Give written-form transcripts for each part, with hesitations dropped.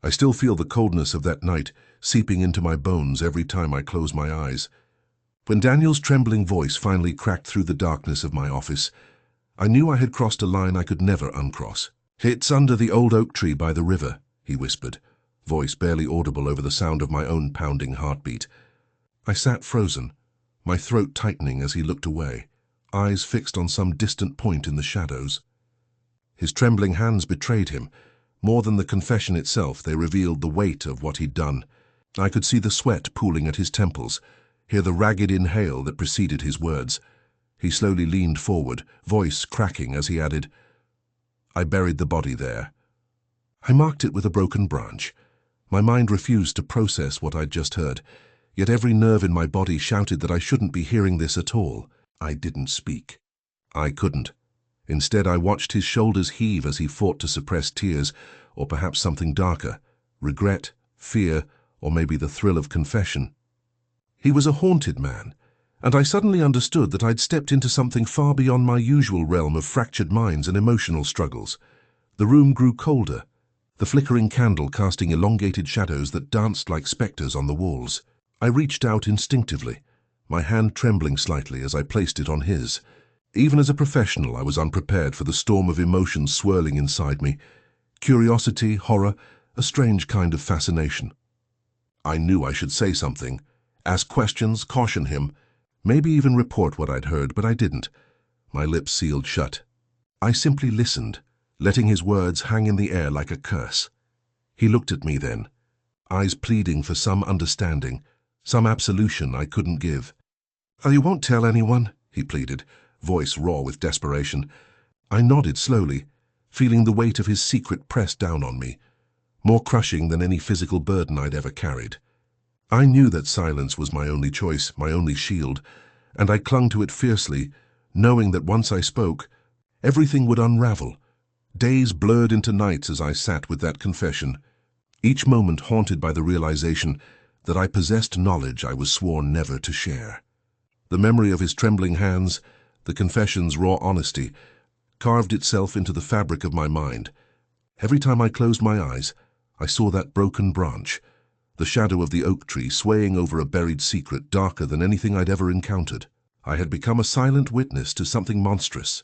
I still feel the coldness of that night seeping into my bones every time I close my eyes. When Daniel's trembling voice finally cracked through the darkness of my office, I knew I had crossed a line I could never uncross. "It's under the old oak tree by the river," he whispered, voice barely audible over the sound of my own pounding heartbeat. I sat frozen, my throat tightening as he looked away, eyes fixed on some distant point in the shadows. His trembling hands betrayed him. More than the confession itself, they revealed the weight of what he'd done. I could see the sweat pooling at his temples, hear the ragged inhale that preceded his words. He slowly leaned forward, voice cracking as he added, "I buried the body there." I marked it with a broken branch. My mind refused to process what I'd just heard, yet every nerve in my body shouted that I shouldn't be hearing this at all. I didn't speak. I couldn't. Instead, I watched his shoulders heave as he fought to suppress tears, or perhaps something darker, regret, fear, or maybe the thrill of confession. He was a haunted man, and I suddenly understood that I'd stepped into something far beyond my usual realm of fractured minds and emotional struggles. The room grew colder, the flickering candle casting elongated shadows that danced like specters on the walls. I reached out instinctively, my hand trembling slightly as I placed it on his. Even as a professional, I was unprepared for the storm of emotions swirling inside me. Curiosity, horror, a strange kind of fascination. I knew I should say something, ask questions, caution him, maybe even report what I'd heard, but I didn't. My lips sealed shut. I simply listened, letting his words hang in the air like a curse. He looked at me then, eyes pleading for some understanding, some absolution I couldn't give. "Oh, you won't tell anyone?" he pleaded, voice raw with desperation. I nodded slowly, feeling the weight of his secret press down on me, more crushing than any physical burden I'd ever carried. I knew that silence was my only choice, my only shield, and I clung to it fiercely, knowing that once I spoke, everything would unravel. Days blurred into nights as I sat with that confession, each moment haunted by the realization that I possessed knowledge I was sworn never to share. The memory of his trembling hands, the confession's raw honesty, carved itself into the fabric of my mind. Every time I closed my eyes, I saw that broken branch, the shadow of the oak tree swaying over a buried secret darker than anything I'd ever encountered. I had become a silent witness to something monstrous,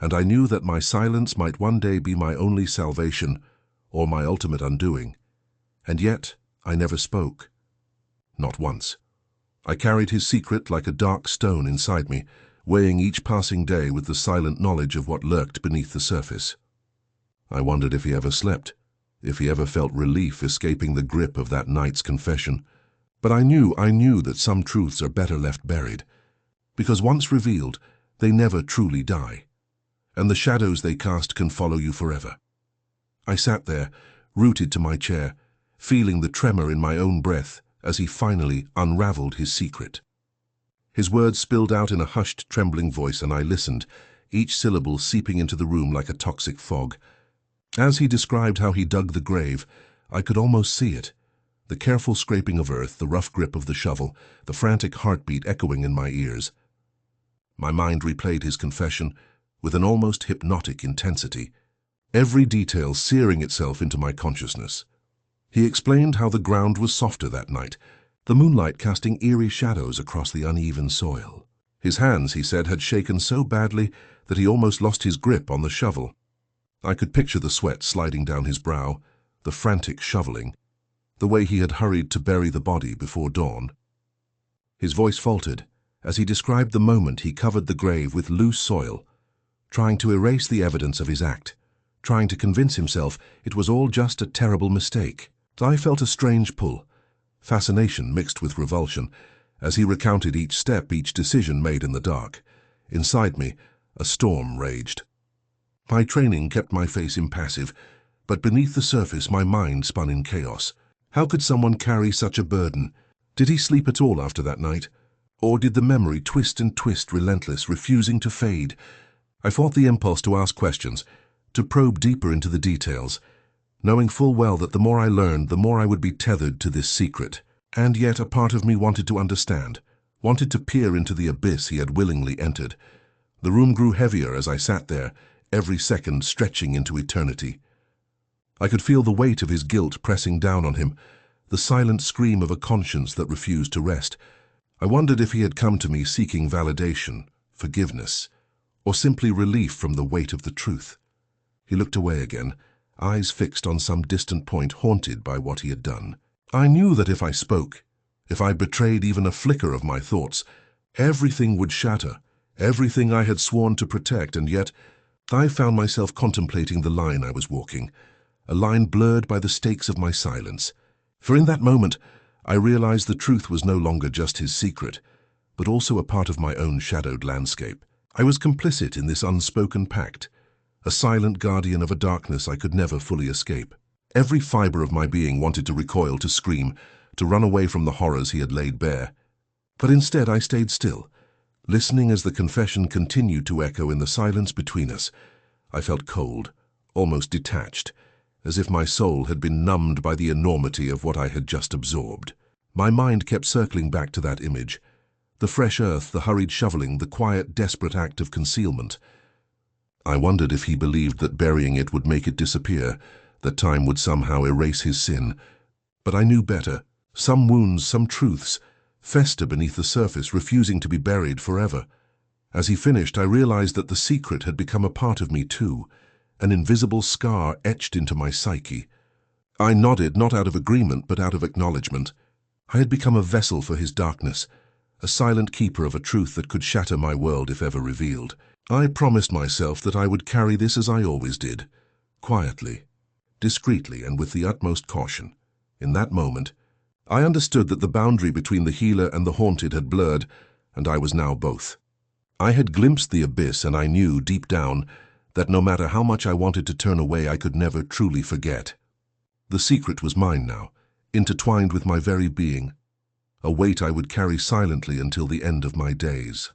and I knew that my silence might one day be my only salvation or my ultimate undoing. And yet, I never spoke. Not once. I carried his secret like a dark stone inside me, weighing each passing day with the silent knowledge of what lurked beneath the surface. I wondered if he ever slept, if he ever felt relief escaping the grip of that night's confession. But I knew that some truths are better left buried, because once revealed, they never truly die, and the shadows they cast can follow you forever. I sat there, rooted to my chair, feeling the tremor in my own breath as he finally unraveled his secret. His words spilled out in a hushed, trembling voice, and I listened, each syllable seeping into the room like a toxic fog. As he described how he dug the grave, I could almost see it. The careful scraping of earth, the rough grip of the shovel, the frantic heartbeat echoing in my ears. My mind replayed his confession with an almost hypnotic intensity, every detail searing itself into my consciousness. He explained how the ground was softer that night, the moonlight casting eerie shadows across the uneven soil. His hands, he said, had shaken so badly that he almost lost his grip on the shovel. I could picture the sweat sliding down his brow, the frantic shoveling, the way he had hurried to bury the body before dawn. His voice faltered as he described the moment he covered the grave with loose soil, trying to erase the evidence of his act, trying to convince himself it was all just a terrible mistake. I felt a strange pull, fascination mixed with revulsion, as he recounted each step, each decision made in the dark. Inside me, a storm raged. My training kept my face impassive, but beneath the surface my mind spun in chaos. How could someone carry such a burden? Did he sleep at all after that night? Or did the memory twist and twist, relentless, refusing to fade? I fought the impulse to ask questions, to probe deeper into the details, knowing full well that the more I learned, the more I would be tethered to this secret. And yet a part of me wanted to understand, wanted to peer into the abyss he had willingly entered. The room grew heavier as I sat there, every second stretching into eternity. I could feel the weight of his guilt pressing down on him, the silent scream of a conscience that refused to rest. I wondered if he had come to me seeking validation, forgiveness, or simply relief from the weight of the truth. He looked away again, eyes fixed on some distant point, haunted by what he had done. I knew that if I spoke, if I betrayed even a flicker of my thoughts, everything would shatter, everything I had sworn to protect, and yet I found myself contemplating the line I was walking, a line blurred by the stakes of my silence. For in that moment, I realized the truth was no longer just his secret, but also a part of my own shadowed landscape. I was complicit in this unspoken pact, a silent guardian of a darkness I could never fully escape. Every fiber of my being wanted to recoil, to scream, to run away from the horrors he had laid bare. But instead I stayed still, listening as the confession continued to echo in the silence between us. I felt cold, almost detached, as if my soul had been numbed by the enormity of what I had just absorbed. My mind kept circling back to that image, the fresh earth, the hurried shoveling, the quiet, desperate act of concealment. I wondered if he believed that burying it would make it disappear, that time would somehow erase his sin. But I knew better. Some wounds, some truths, fester beneath the surface, refusing to be buried forever. As he finished, I realized that the secret had become a part of me too, an invisible scar etched into my psyche. I nodded, not out of agreement, but out of acknowledgement. I had become a vessel for his darkness, a silent keeper of a truth that could shatter my world if ever revealed. I promised myself that I would carry this as I always did, quietly, discreetly, and with the utmost caution. In that moment, I understood that the boundary between the healer and the haunted had blurred, and I was now both. I had glimpsed the abyss, and I knew, deep down, that no matter how much I wanted to turn away, I could never truly forget. The secret was mine now, intertwined with my very being, a weight I would carry silently until the end of my days.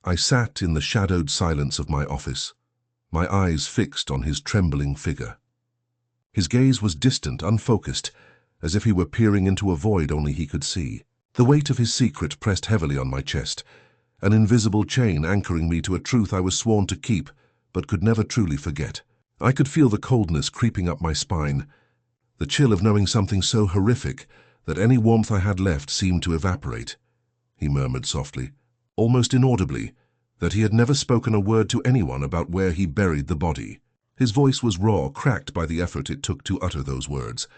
I sat in the shadowed silence of my office, my eyes fixed on his trembling figure. His gaze was distant, unfocused, as if he were peering into a void only he could see. The weight of his secret pressed heavily on my chest, an invisible chain anchoring me to a truth I was sworn to keep, but could never truly forget. I could feel the coldness creeping up my spine, the chill of knowing something so horrific that any warmth I had left seemed to evaporate. He murmured softly, almost inaudibly, that he had never spoken a word to anyone about where he buried the body. His voice was raw, cracked by the effort it took to utter those words.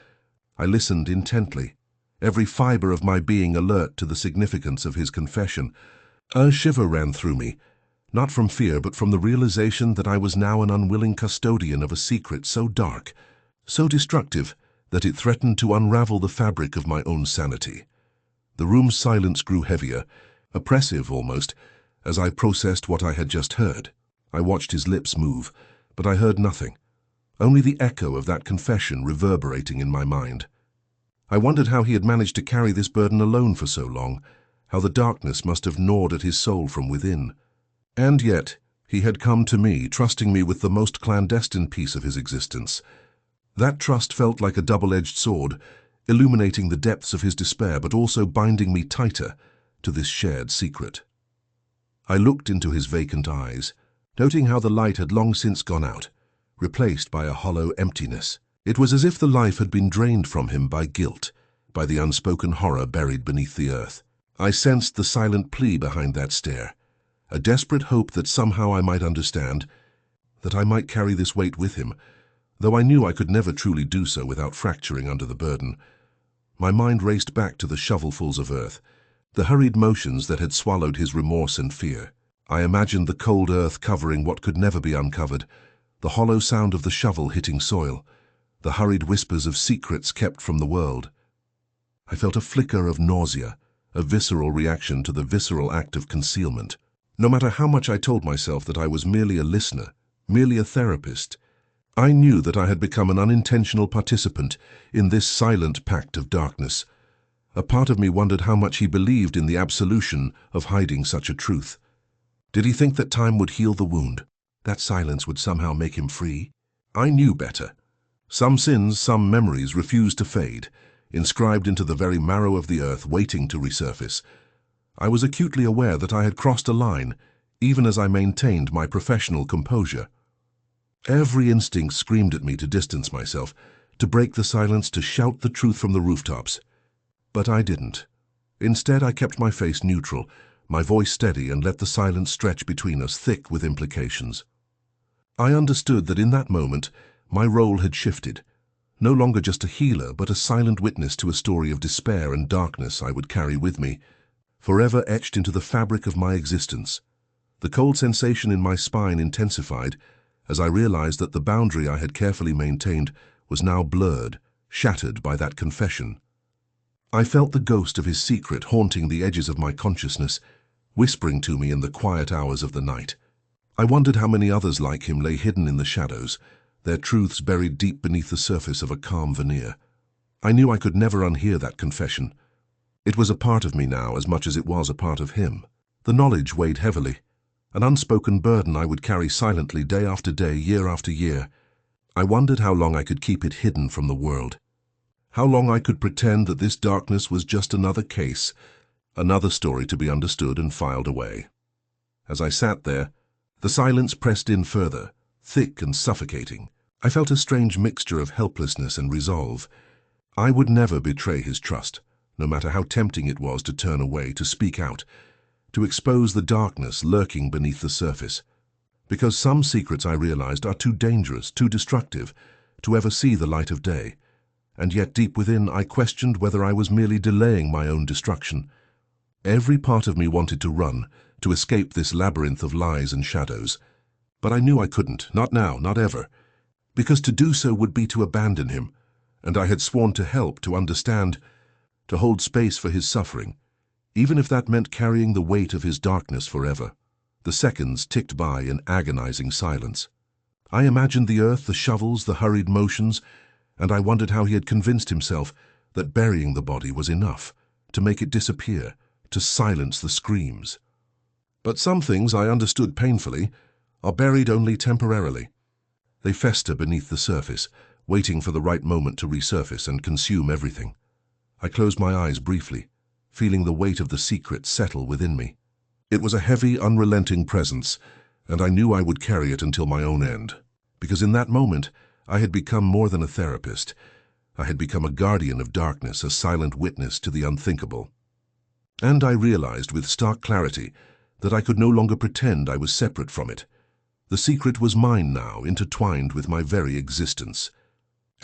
I listened intently, every fiber of my being alert to the significance of his confession. A shiver ran through me, not from fear but from the realization that I was now an unwilling custodian of a secret so dark, so destructive, that it threatened to unravel the fabric of my own sanity. The room's silence grew heavier, oppressive almost, as I processed what I had just heard. I watched his lips move, but I heard nothing, only the echo of that confession reverberating in my mind. I wondered how he had managed to carry this burden alone for so long, how the darkness must have gnawed at his soul from within. And yet, he had come to me, trusting me with the most clandestine piece of his existence. That trust felt like a double-edged sword, illuminating the depths of his despair, but also binding me tighter to this shared secret. I looked into his vacant eyes, noting how the light had long since gone out, replaced by a hollow emptiness. It was as if the life had been drained from him by guilt, by the unspoken horror buried beneath the earth. I sensed the silent plea behind that stare, a desperate hope that somehow I might understand, that I might carry this weight with him, though I knew I could never truly do so without fracturing under the burden. My mind raced back to the shovelfuls of earth, the hurried motions that had swallowed his remorse and fear. I imagined the cold earth covering what could never be uncovered, the hollow sound of the shovel hitting soil, the hurried whispers of secrets kept from the world. I felt a flicker of nausea, a visceral reaction to the visceral act of concealment. No matter how much I told myself that I was merely a listener, merely a therapist, I knew that I had become an unintentional participant in this silent pact of darkness. A part of me wondered how much he believed in the absolution of hiding such a truth. Did he think that time would heal the wound, that silence would somehow make him free? I knew better. Some sins, some memories refused to fade, inscribed into the very marrow of the earth, waiting to resurface. I was acutely aware that I had crossed a line, even as I maintained my professional composure. Every instinct screamed at me to distance myself, to break the silence, to shout the truth from the rooftops. But I didn't. Instead, I kept my face neutral, my voice steady, and let the silence stretch between us, thick with implications. I understood that in that moment, my role had shifted. No longer just a healer, but a silent witness to a story of despair and darkness I would carry with me, forever etched into the fabric of my existence. The cold sensation in my spine intensified as I realized that the boundary I had carefully maintained was now blurred, shattered by that confession. I felt the ghost of his secret haunting the edges of my consciousness, whispering to me in the quiet hours of the night. I wondered how many others like him lay hidden in the shadows, their truths buried deep beneath the surface of a calm veneer. I knew I could never unhear that confession. It was a part of me now as much as it was a part of him. The knowledge weighed heavily, an unspoken burden I would carry silently day after day, year after year. I wondered how long I could keep it hidden from the world. How long I could pretend that this darkness was just another case, another story to be understood and filed away. As I sat there, the silence pressed in further, thick and suffocating. I felt a strange mixture of helplessness and resolve. I would never betray his trust, no matter how tempting it was to turn away, to speak out, to expose the darkness lurking beneath the surface. Because some secrets, I realized, are too dangerous, too destructive, to ever see the light of day. And yet deep within I questioned whether I was merely delaying my own destruction. Every part of me wanted to run, to escape this labyrinth of lies and shadows. But I knew I couldn't, not now, not ever, because to do so would be to abandon him, and I had sworn to help, to understand, to hold space for his suffering, even if that meant carrying the weight of his darkness forever. The seconds ticked by in agonizing silence. I imagined the earth, the shovels, the hurried motions, and I wondered how he had convinced himself that burying the body was enough, to make it disappear, to silence the screams. But some things, I understood painfully, are buried only temporarily. They fester beneath the surface, waiting for the right moment to resurface and consume everything. I closed my eyes briefly, feeling the weight of the secret settle within me. It was a heavy, unrelenting presence, and I knew I would carry it until my own end, because in that moment I had become more than a therapist. I had become a guardian of darkness, a silent witness to the unthinkable. And I realized with stark clarity that I could no longer pretend I was separate from it. The secret was mine now, intertwined with my very existence.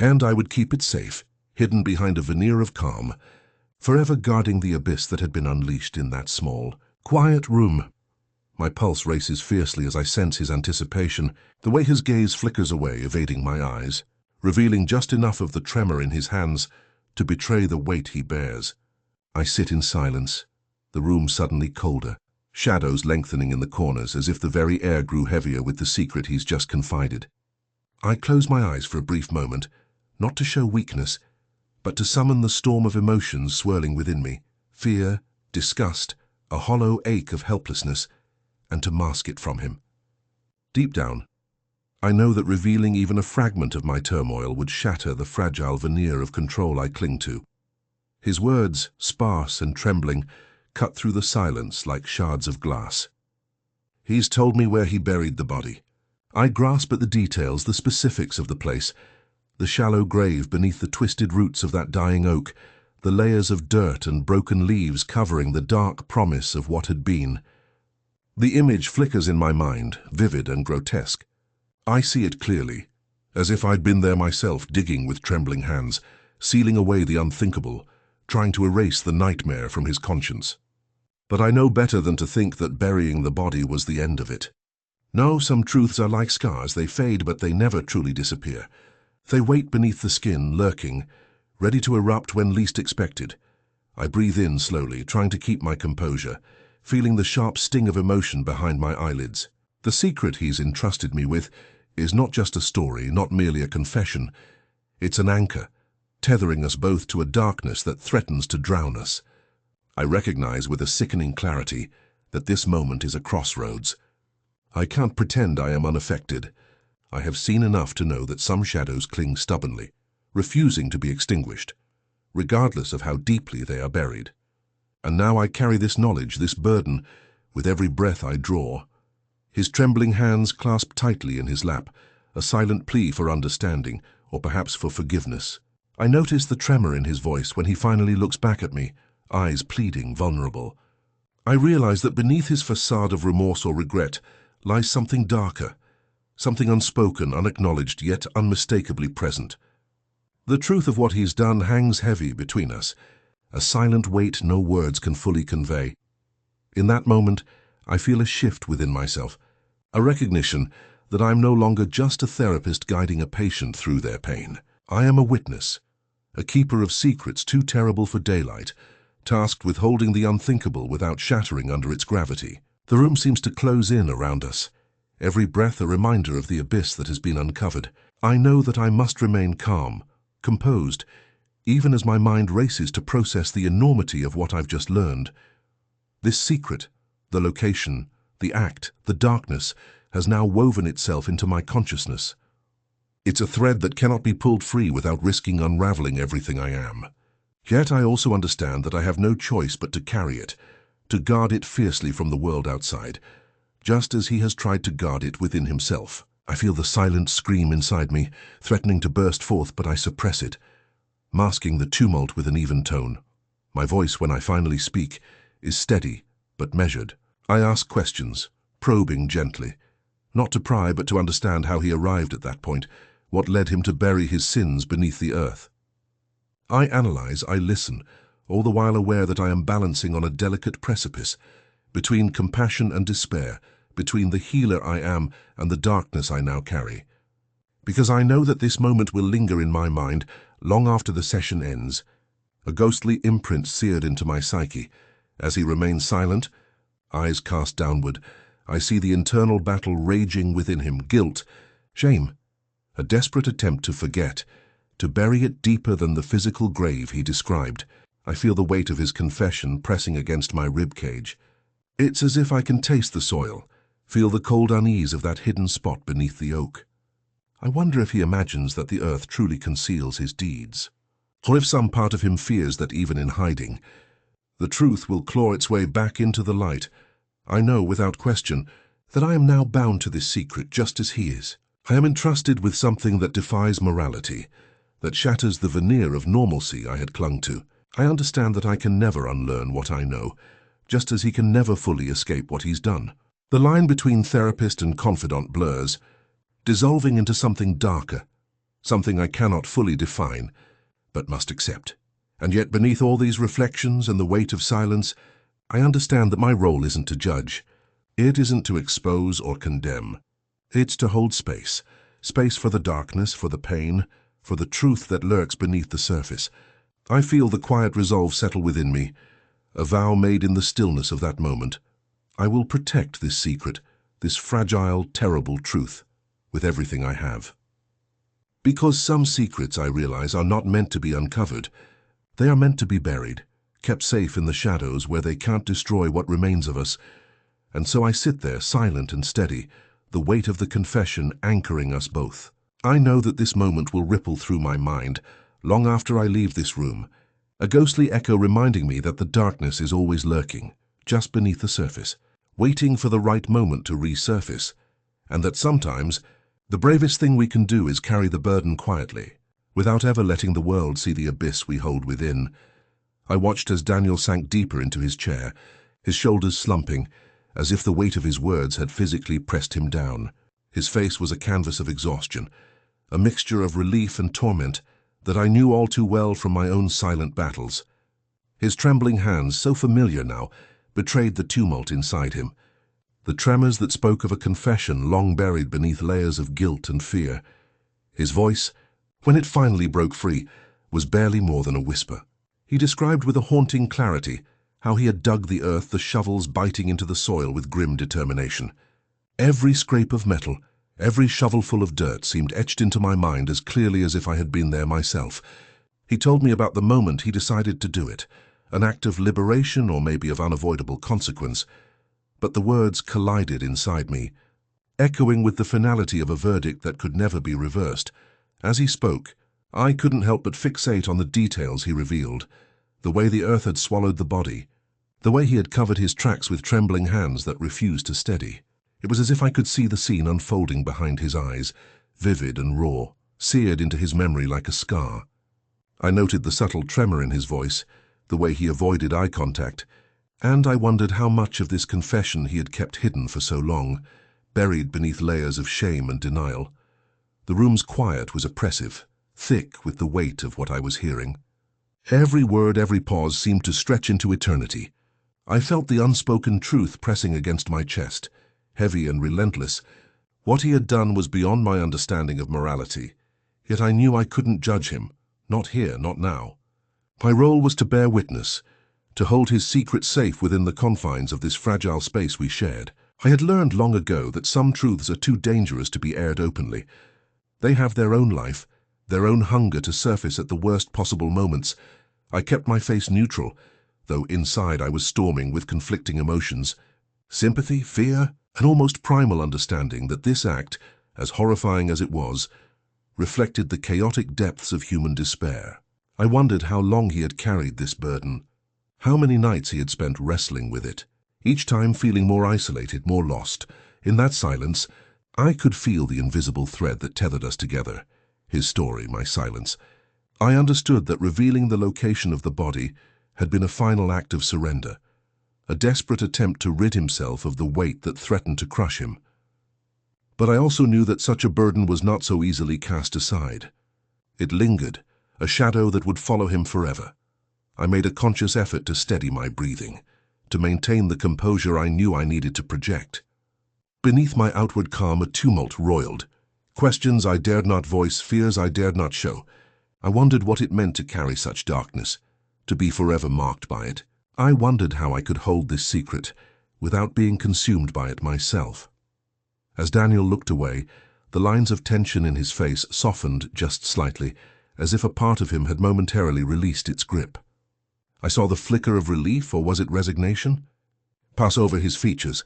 And I would keep it safe, hidden behind a veneer of calm, forever guarding the abyss that had been unleashed in that small, quiet room. My pulse races fiercely as I sense his anticipation, the way his gaze flickers away, evading my eyes, revealing just enough of the tremor in his hands to betray the weight he bears. I sit in silence, the room suddenly colder, shadows lengthening in the corners as if the very air grew heavier with the secret he's just confided. I close my eyes for a brief moment, not to show weakness, but to summon the storm of emotions swirling within me, fear, disgust, a hollow ache of helplessness, and to mask it from him. Deep down, I know that revealing even a fragment of my turmoil would shatter the fragile veneer of control I cling to. His words, sparse and trembling, cut through the silence like shards of glass. He's told me where he buried the body. I grasp at the details, the specifics of the place, the shallow grave beneath the twisted roots of that dying oak, the layers of dirt and broken leaves covering the dark promise of what had been. The image flickers in my mind, vivid and grotesque. I see it clearly, as if I'd been there myself, digging with trembling hands, sealing away the unthinkable, trying to erase the nightmare from his conscience. But I know better than to think that burying the body was the end of it. No, some truths are like scars. They fade, but they never truly disappear. They wait beneath the skin, lurking, ready to erupt when least expected. I breathe in slowly, trying to keep my composure, feeling the sharp sting of emotion behind my eyelids. The secret he's entrusted me with is not just a story, not merely a confession. It's an anchor, tethering us both to a darkness that threatens to drown us. I recognize with a sickening clarity that this moment is a crossroads. I can't pretend I am unaffected. I have seen enough to know that some shadows cling stubbornly, refusing to be extinguished, regardless of how deeply they are buried. And now I carry this knowledge, this burden, with every breath I draw. His trembling hands clasp tightly in his lap, a silent plea for understanding, or perhaps for forgiveness. I notice the tremor in his voice when he finally looks back at me, eyes pleading, vulnerable. I realize that beneath his facade of remorse or regret lies something darker, something unspoken, unacknowledged, yet unmistakably present. The truth of what he's done hangs heavy between us, a silent weight no words can fully convey. In that moment, I feel a shift within myself, a recognition that I'm no longer just a therapist guiding a patient through their pain. I am a witness, a keeper of secrets too terrible for daylight, tasked with holding the unthinkable without shattering under its gravity. The room seems to close in around us, every breath a reminder of the abyss that has been uncovered. I know that I must remain calm, composed, even as my mind races to process the enormity of what I've just learned. This secret, the location, the act, the darkness, has now woven itself into my consciousness. It's a thread that cannot be pulled free without risking unraveling everything I am. Yet I also understand that I have no choice but to carry it, to guard it fiercely from the world outside, just as he has tried to guard it within himself. I feel the silent scream inside me, threatening to burst forth, but I suppress it, masking the tumult with an even tone. My voice, when I finally speak, is steady but measured. I ask questions, probing gently, not to pry but to understand how he arrived at that point, what led him to bury his sins beneath the earth. I analyze, I listen, all the while aware that I am balancing on a delicate precipice, between compassion and despair, between the healer I am and the darkness I now carry. Because I know that this moment will linger in my mind long after the session ends, a ghostly imprint seared into my psyche. As he remains silent, eyes cast downward, I see the internal battle raging within him, guilt, shame, a desperate attempt to forget, to bury it deeper than the physical grave he described. I feel the weight of his confession pressing against my ribcage. It's as if I can taste the soil, feel the cold unease of that hidden spot beneath the oak. I wonder if he imagines that the earth truly conceals his deeds, or if some part of him fears that even in hiding, the truth will claw its way back into the light. I know, without question, that I am now bound to this secret just as he is. I am entrusted with something that defies morality, that shatters the veneer of normalcy I had clung to. I understand that I can never unlearn what I know, just as he can never fully escape what he's done. The line between therapist and confidant blurs, dissolving into something darker, something I cannot fully define, but must accept. And yet beneath all these reflections and the weight of silence, I understand that my role isn't to judge. It isn't to expose or condemn. It's to hold space. Space for the darkness, for the pain, for the truth that lurks beneath the surface. I feel the quiet resolve settle within me, a vow made in the stillness of that moment. I will protect this secret, this fragile, terrible truth, with everything I have. Because some secrets, I realize, are not meant to be uncovered. They are meant to be buried, kept safe in the shadows where they can't destroy what remains of us. And so I sit there, silent and steady, the weight of the confession anchoring us both. I know that this moment will ripple through my mind, long after I leave this room, a ghostly echo reminding me that the darkness is always lurking, just beneath the surface, waiting for the right moment to resurface, and that sometimes the bravest thing we can do is carry the burden quietly, without ever letting the world see the abyss we hold within. I watched as Daniel sank deeper into his chair, his shoulders slumping, as if the weight of his words had physically pressed him down. His face was a canvas of exhaustion, a mixture of relief and torment that I knew all too well from my own silent battles. His trembling hands, so familiar now, betrayed the tumult inside him, the tremors that spoke of a confession long buried beneath layers of guilt and fear. His voice, when it finally broke free, was barely more than a whisper. He described with a haunting clarity how he had dug the earth, the shovels biting into the soil with grim determination. Every scrape of metal, every shovelful of dirt seemed etched into my mind as clearly as if I had been there myself. He told me about the moment he decided to do it, an act of liberation or maybe of unavoidable consequence. But the words collided inside me, echoing with the finality of a verdict that could never be reversed. As he spoke, I couldn't help but fixate on the details he revealed, the way the earth had swallowed the body, the way he had covered his tracks with trembling hands that refused to steady. It was as if I could see the scene unfolding behind his eyes, vivid and raw, seared into his memory like a scar. I noted the subtle tremor in his voice, the way he avoided eye contact, and I wondered how much of this confession he had kept hidden for so long, buried beneath layers of shame and denial. The room's quiet was oppressive, thick with the weight of what I was hearing. Every word, every pause seemed to stretch into eternity. I felt the unspoken truth pressing against my chest, heavy and relentless. What he had done was beyond my understanding of morality, yet I knew I couldn't judge him, not here, not now. My role was to bear witness, to hold his secret safe within the confines of this fragile space we shared. I had learned long ago that some truths are too dangerous to be aired openly. They have their own life, their own hunger to surface at the worst possible moments. I kept my face neutral, though inside I was storming with conflicting emotions. Sympathy, fear, an almost primal understanding that this act, as horrifying as it was, reflected the chaotic depths of human despair. I wondered how long he had carried this burden, how many nights he had spent wrestling with it, each time feeling more isolated, more lost. In that silence, I could feel the invisible thread that tethered us together, his story, my silence. I understood that revealing the location of the body had been a final act of surrender, a desperate attempt to rid himself of the weight that threatened to crush him. But I also knew that such a burden was not so easily cast aside. It lingered, a shadow that would follow him forever. I made a conscious effort to steady my breathing, to maintain the composure I knew I needed to project. Beneath my outward calm, a tumult roiled. Questions I dared not voice, fears I dared not show. I wondered what it meant to carry such darkness, to be forever marked by it. I wondered how I could hold this secret without being consumed by it myself. As Daniel looked away, the lines of tension in his face softened just slightly, as if a part of him had momentarily released its grip. I saw the flicker of relief, or was it resignation, pass over his features.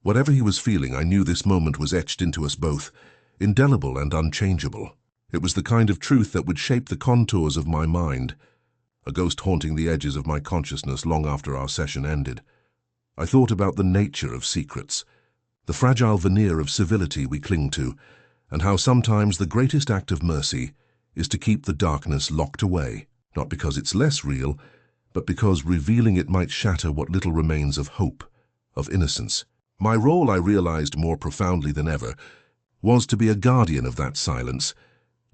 Whatever he was feeling, I knew this moment was etched into us both, indelible and unchangeable. It was the kind of truth that would shape the contours of my mind, a ghost haunting the edges of my consciousness long after our session ended. I thought about the nature of secrets, the fragile veneer of civility we cling to, and how sometimes the greatest act of mercy is to keep the darkness locked away, not because it's less real, but because revealing it might shatter what little remains of hope, of innocence. My role, I realized more profoundly than ever, was to be a guardian of that silence,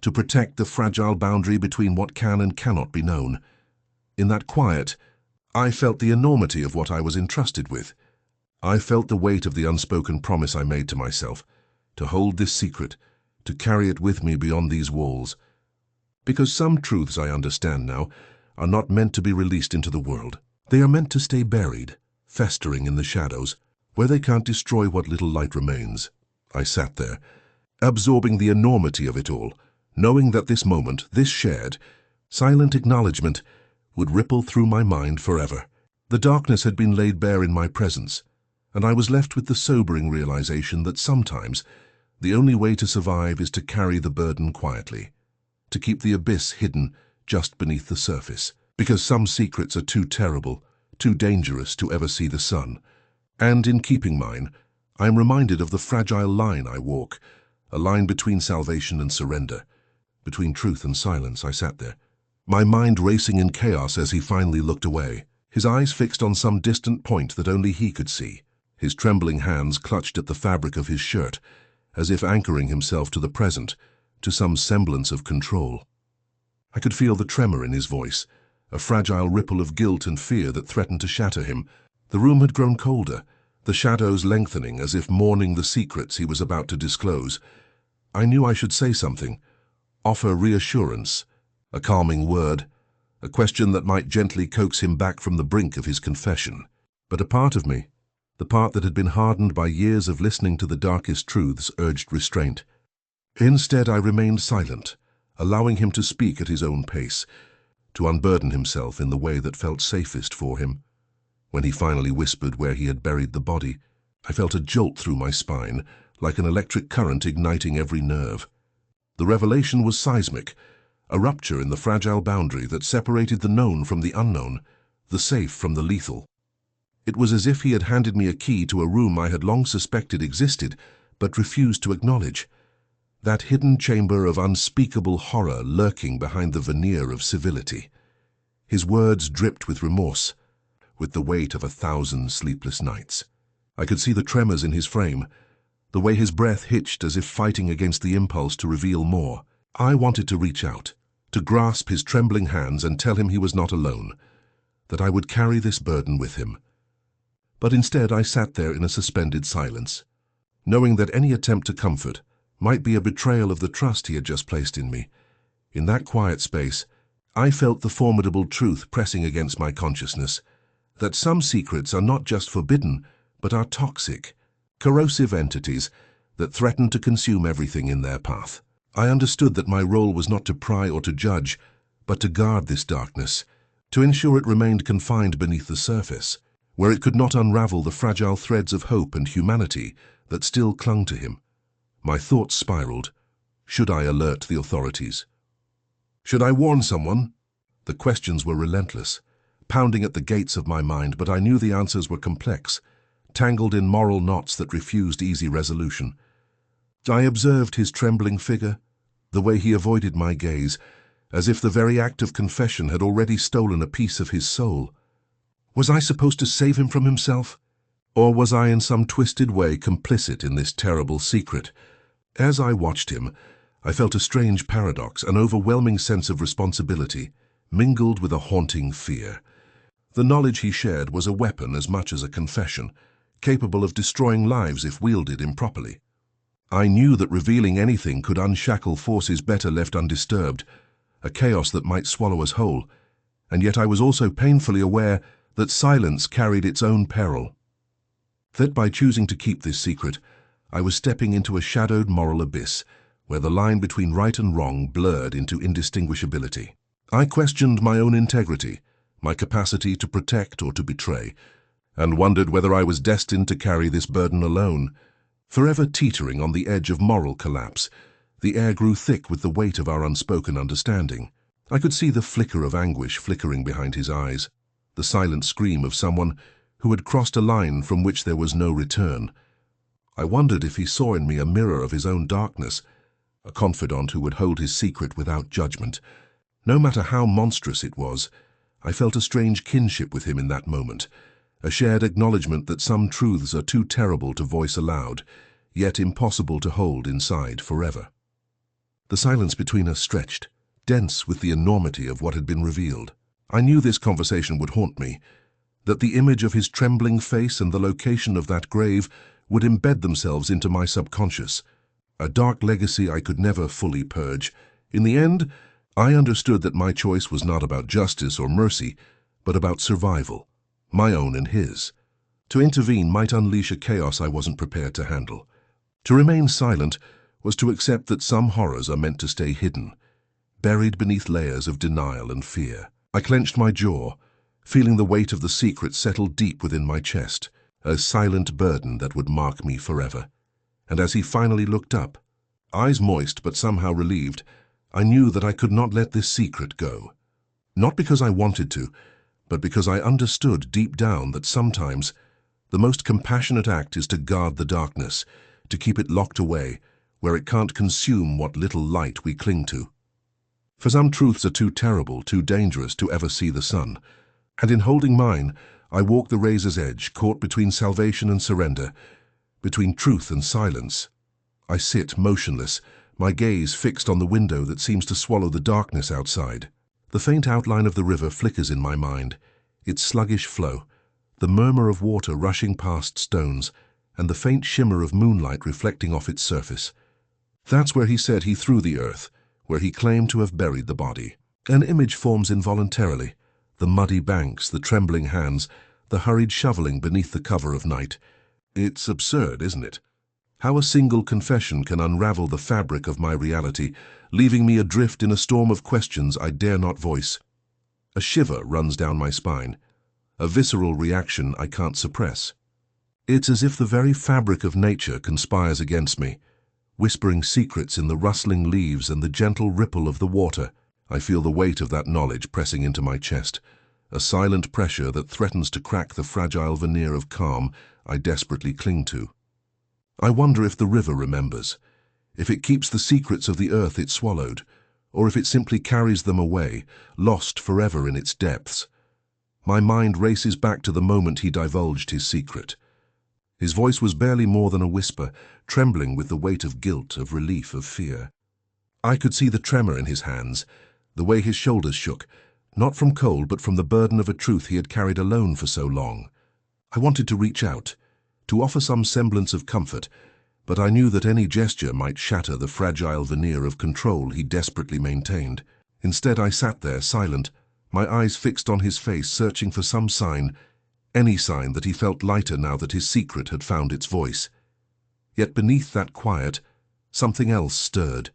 to protect the fragile boundary between what can and cannot be known. In that quiet, I felt the enormity of what I was entrusted with. I felt the weight of the unspoken promise I made to myself, to hold this secret, to carry it with me beyond these walls. Because some truths, I understand now, are not meant to be released into the world. They are meant to stay buried, festering in the shadows, where they can't destroy what little light remains. I sat there, absorbing the enormity of it all, knowing that this moment, this shared, silent acknowledgement, would ripple through my mind forever. The darkness had been laid bare in my presence, and I was left with the sobering realization that sometimes the only way to survive is to carry the burden quietly, to keep the abyss hidden just beneath the surface, because some secrets are too terrible, too dangerous to ever see the sun. And in keeping mine, I am reminded of the fragile line I walk, a line between salvation and surrender, between truth and silence. I sat there, my mind racing in chaos as he finally looked away, his eyes fixed on some distant point that only he could see. His trembling hands clutched at the fabric of his shirt, as if anchoring himself to the present, to some semblance of control. I could feel the tremor in his voice, a fragile ripple of guilt and fear that threatened to shatter him. The room had grown colder, the shadows lengthening as if mourning the secrets he was about to disclose. I knew I should say something, offer reassurance, a calming word, a question that might gently coax him back from the brink of his confession. But a part of me, the part that had been hardened by years of listening to the darkest truths, urged restraint. Instead, I remained silent, allowing him to speak at his own pace, to unburden himself in the way that felt safest for him. When he finally whispered where he had buried the body, I felt a jolt through my spine, like an electric current igniting every nerve. The revelation was seismic, a rupture in the fragile boundary that separated the known from the unknown, the safe from the lethal. It was as if he had handed me a key to a room I had long suspected existed, but refused to acknowledge. that hidden chamber of unspeakable horror lurking behind the veneer of civility. His words dripped with remorse, with the weight of 1,000 sleepless nights. I could see the tremors in his frame, the way his breath hitched as if fighting against the impulse to reveal more. I wanted to reach out, to grasp his trembling hands and tell him he was not alone, that I would carry this burden with him. But instead I sat there in a suspended silence, knowing that any attempt to comfort might be a betrayal of the trust he had just placed in me. In that quiet space, I felt the formidable truth pressing against my consciousness, that some secrets are not just forbidden, but are toxic, corrosive entities that threaten to consume everything in their path. I understood that my role was not to pry or to judge, but to guard this darkness, to ensure it remained confined beneath the surface, where it could not unravel the fragile threads of hope and humanity that still clung to him. My thoughts spiraled. Should I alert the authorities? Should I warn someone? The questions were relentless, pounding at the gates of my mind, but I knew the answers were complex, tangled in moral knots that refused easy resolution. I observed his trembling figure, the way he avoided my gaze, as if the very act of confession had already stolen a piece of his soul. Was I supposed to save him from himself? Or was I in some twisted way complicit in this terrible secret? As I watched him, I felt a strange paradox, an overwhelming sense of responsibility, mingled with a haunting fear. The knowledge he shared was a weapon as much as a confession, capable of destroying lives if wielded improperly. I knew that revealing anything could unshackle forces better left undisturbed, a chaos that might swallow us whole, and yet I was also painfully aware that silence carried its own peril. That by choosing to keep this secret, I was stepping into a shadowed moral abyss, where the line between right and wrong blurred into indistinguishability. I questioned my own integrity, my capacity to protect or to betray, and wondered whether I was destined to carry this burden alone. Forever teetering on the edge of moral collapse, the air grew thick with the weight of our unspoken understanding. I could see the flicker of anguish flickering behind his eyes, the silent scream of someone who had crossed a line from which there was no return. I wondered if he saw in me a mirror of his own darkness, a confidant who would hold his secret without judgment. No matter how monstrous it was, I felt a strange kinship with him in that moment, a shared acknowledgement that some truths are too terrible to voice aloud, yet impossible to hold inside forever. The silence between us stretched, dense with the enormity of what had been revealed. I knew this conversation would haunt me, that the image of his trembling face and the location of that grave would embed themselves into my subconscious, a dark legacy I could never fully purge. In the end, I understood that my choice was not about justice or mercy, but about survival, my own and his. To intervene might unleash a chaos I wasn't prepared to handle. To remain silent was to accept that some horrors are meant to stay hidden, buried beneath layers of denial and fear. I clenched my jaw, feeling the weight of the secret settle deep within my chest, a silent burden that would mark me forever. And as he finally looked up, eyes moist but somehow relieved, I knew that I could not let this secret go. Not because I wanted to, but because I understood deep down that sometimes the most compassionate act is to guard the darkness, to keep it locked away, where it can't consume what little light we cling to. For some truths are too terrible, too dangerous to ever see the sun, and in holding mine, I walk the razor's edge, caught between salvation and surrender, between truth and silence. I sit motionless, my gaze fixed on the window that seems to swallow the darkness outside. The faint outline of the river flickers in my mind, its sluggish flow, the murmur of water rushing past stones, and the faint shimmer of moonlight reflecting off its surface. That's where he said he threw the earth, where he claimed to have buried the body. An image forms involuntarily, the muddy banks, the trembling hands, the hurried shoveling beneath the cover of night. It's absurd, isn't it? How a single confession can unravel the fabric of my reality, leaving me adrift in a storm of questions I dare not voice. A shiver runs down my spine, a visceral reaction I can't suppress. It's as if the very fabric of nature conspires against me, whispering secrets in the rustling leaves and the gentle ripple of the water. I feel the weight of that knowledge pressing into my chest, a silent pressure that threatens to crack the fragile veneer of calm I desperately cling to. I wonder if the river remembers, if it keeps the secrets of the earth it swallowed, or if it simply carries them away, lost forever in its depths. My mind races back to the moment he divulged his secret. His voice was barely more than a whisper, trembling with the weight of guilt, of relief, of fear. I could see the tremor in his hands, the way his shoulders shook, not from cold but from the burden of a truth he had carried alone for so long. I wanted to reach out, to offer some semblance of comfort, but I knew that any gesture might shatter the fragile veneer of control he desperately maintained. Instead, I sat there, silent, my eyes fixed on his face, searching for some sign, any sign that he felt lighter now that his secret had found its voice. Yet beneath that quiet, something else stirred.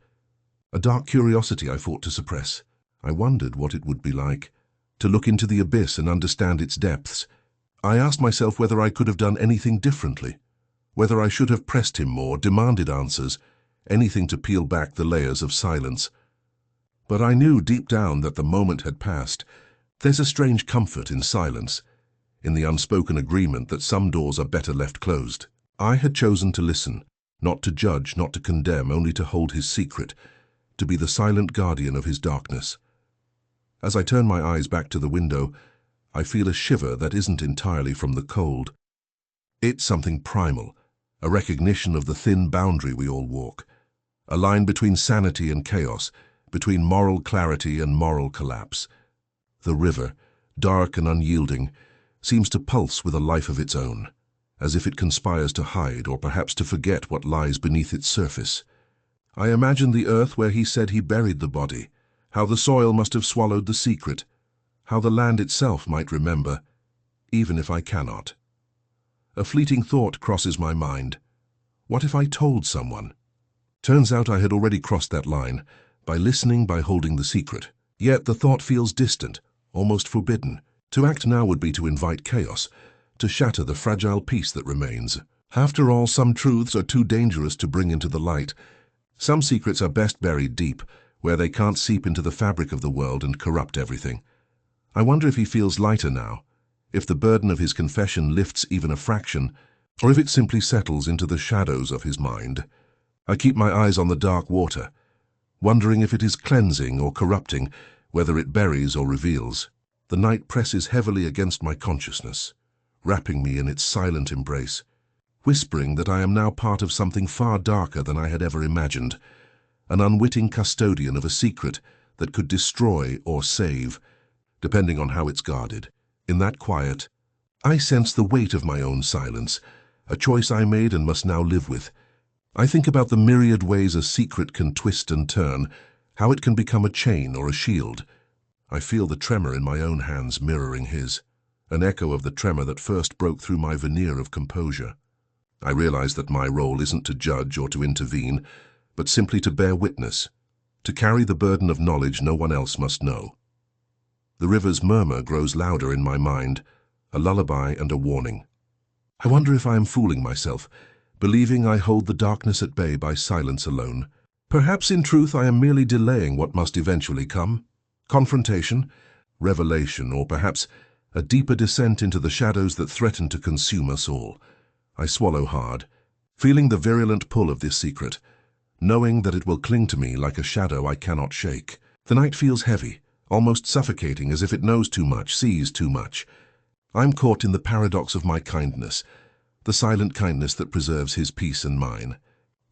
A dark curiosity I fought to suppress. I wondered what it would be like to look into the abyss and understand its depths. I asked myself whether I could have done anything differently, whether I should have pressed him more, demanded answers, anything to peel back the layers of silence. But I knew deep down that the moment had passed. There's a strange comfort in silence, in the unspoken agreement that some doors are better left closed. I had chosen to listen, not to judge, not to condemn, only to hold his secret, to be the silent guardian of his darkness. As I turn my eyes back to the window, I feel a shiver that isn't entirely from the cold. It's something primal, a recognition of the thin boundary we all walk, a line between sanity and chaos, between moral clarity and moral collapse. The river, dark and unyielding, seems to pulse with a life of its own, as if it conspires to hide or perhaps to forget what lies beneath its surface. I imagine the earth where he said he buried the body, how the soil must have swallowed the secret, how the land itself might remember, even if I cannot. A fleeting thought crosses my mind. What if I told someone? Turns out I had already crossed that line, by listening, by holding the secret. Yet the thought feels distant, almost forbidden. To act now would be to invite chaos, to shatter the fragile peace that remains. After all, some truths are too dangerous to bring into the light. Some secrets are best buried deep, where they can't seep into the fabric of the world and corrupt everything. I wonder if he feels lighter now, if the burden of his confession lifts even a fraction, or if it simply settles into the shadows of his mind. I keep my eyes on the dark water, wondering if it is cleansing or corrupting, whether it buries or reveals. The night presses heavily against my consciousness, wrapping me in its silent embrace, whispering that I am now part of something far darker than I had ever imagined, an unwitting custodian of a secret that could destroy or save, depending on how it's guarded. In that quiet, I sense the weight of my own silence, a choice I made and must now live with. I think about the myriad ways a secret can twist and turn, how it can become a chain or a shield. I feel the tremor in my own hands mirroring his, an echo of the tremor that first broke through my veneer of composure. I realize that my role isn't to judge or to intervene, but simply to bear witness, to carry the burden of knowledge no one else must know. The river's murmur grows louder in my mind, a lullaby and a warning. I wonder if I am fooling myself, believing I hold the darkness at bay by silence alone. Perhaps in truth I am merely delaying what must eventually come. Confrontation, revelation, or perhaps a deeper descent into the shadows that threaten to consume us all. I swallow hard, feeling the virulent pull of this secret, knowing that it will cling to me like a shadow I cannot shake. The night feels heavy, almost suffocating, as if it knows too much, sees too much. I'm caught in the paradox of my kindness, the silent kindness that preserves his peace and mine,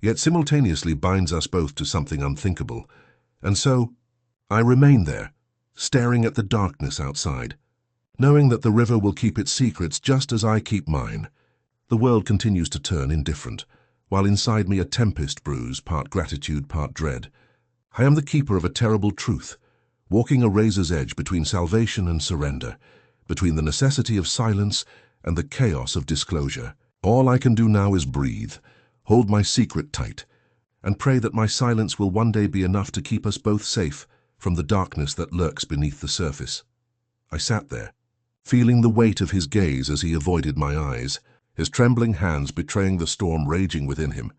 yet simultaneously binds us both to something unthinkable. And so, I remain there, staring at the darkness outside, knowing that the river will keep its secrets just as I keep mine. The world continues to turn indifferent, while inside me a tempest brews, part gratitude, part dread. I am the keeper of a terrible truth, walking a razor's edge between salvation and surrender, between the necessity of silence and the chaos of disclosure. All I can do now is breathe, hold my secret tight, and pray that my silence will one day be enough to keep us both safe from the darkness that lurks beneath the surface. I sat there, feeling the weight of his gaze as he avoided my eyes, his trembling hands betraying the storm raging within him.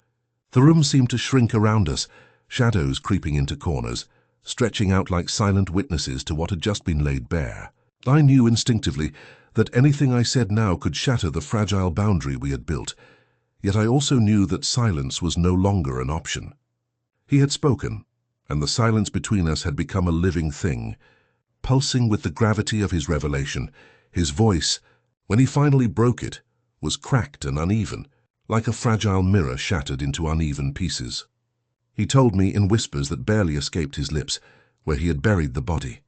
The room seemed to shrink around us, shadows creeping into corners, stretching out like silent witnesses to what had just been laid bare. I knew instinctively that anything I said now could shatter the fragile boundary we had built, yet I also knew that silence was no longer an option. He had spoken, and the silence between us had become a living thing, pulsing with the gravity of his revelation. His voice, when he finally broke it, was cracked and uneven, like a fragile mirror shattered into uneven pieces. He told me in whispers that barely escaped his lips, where he had buried the body.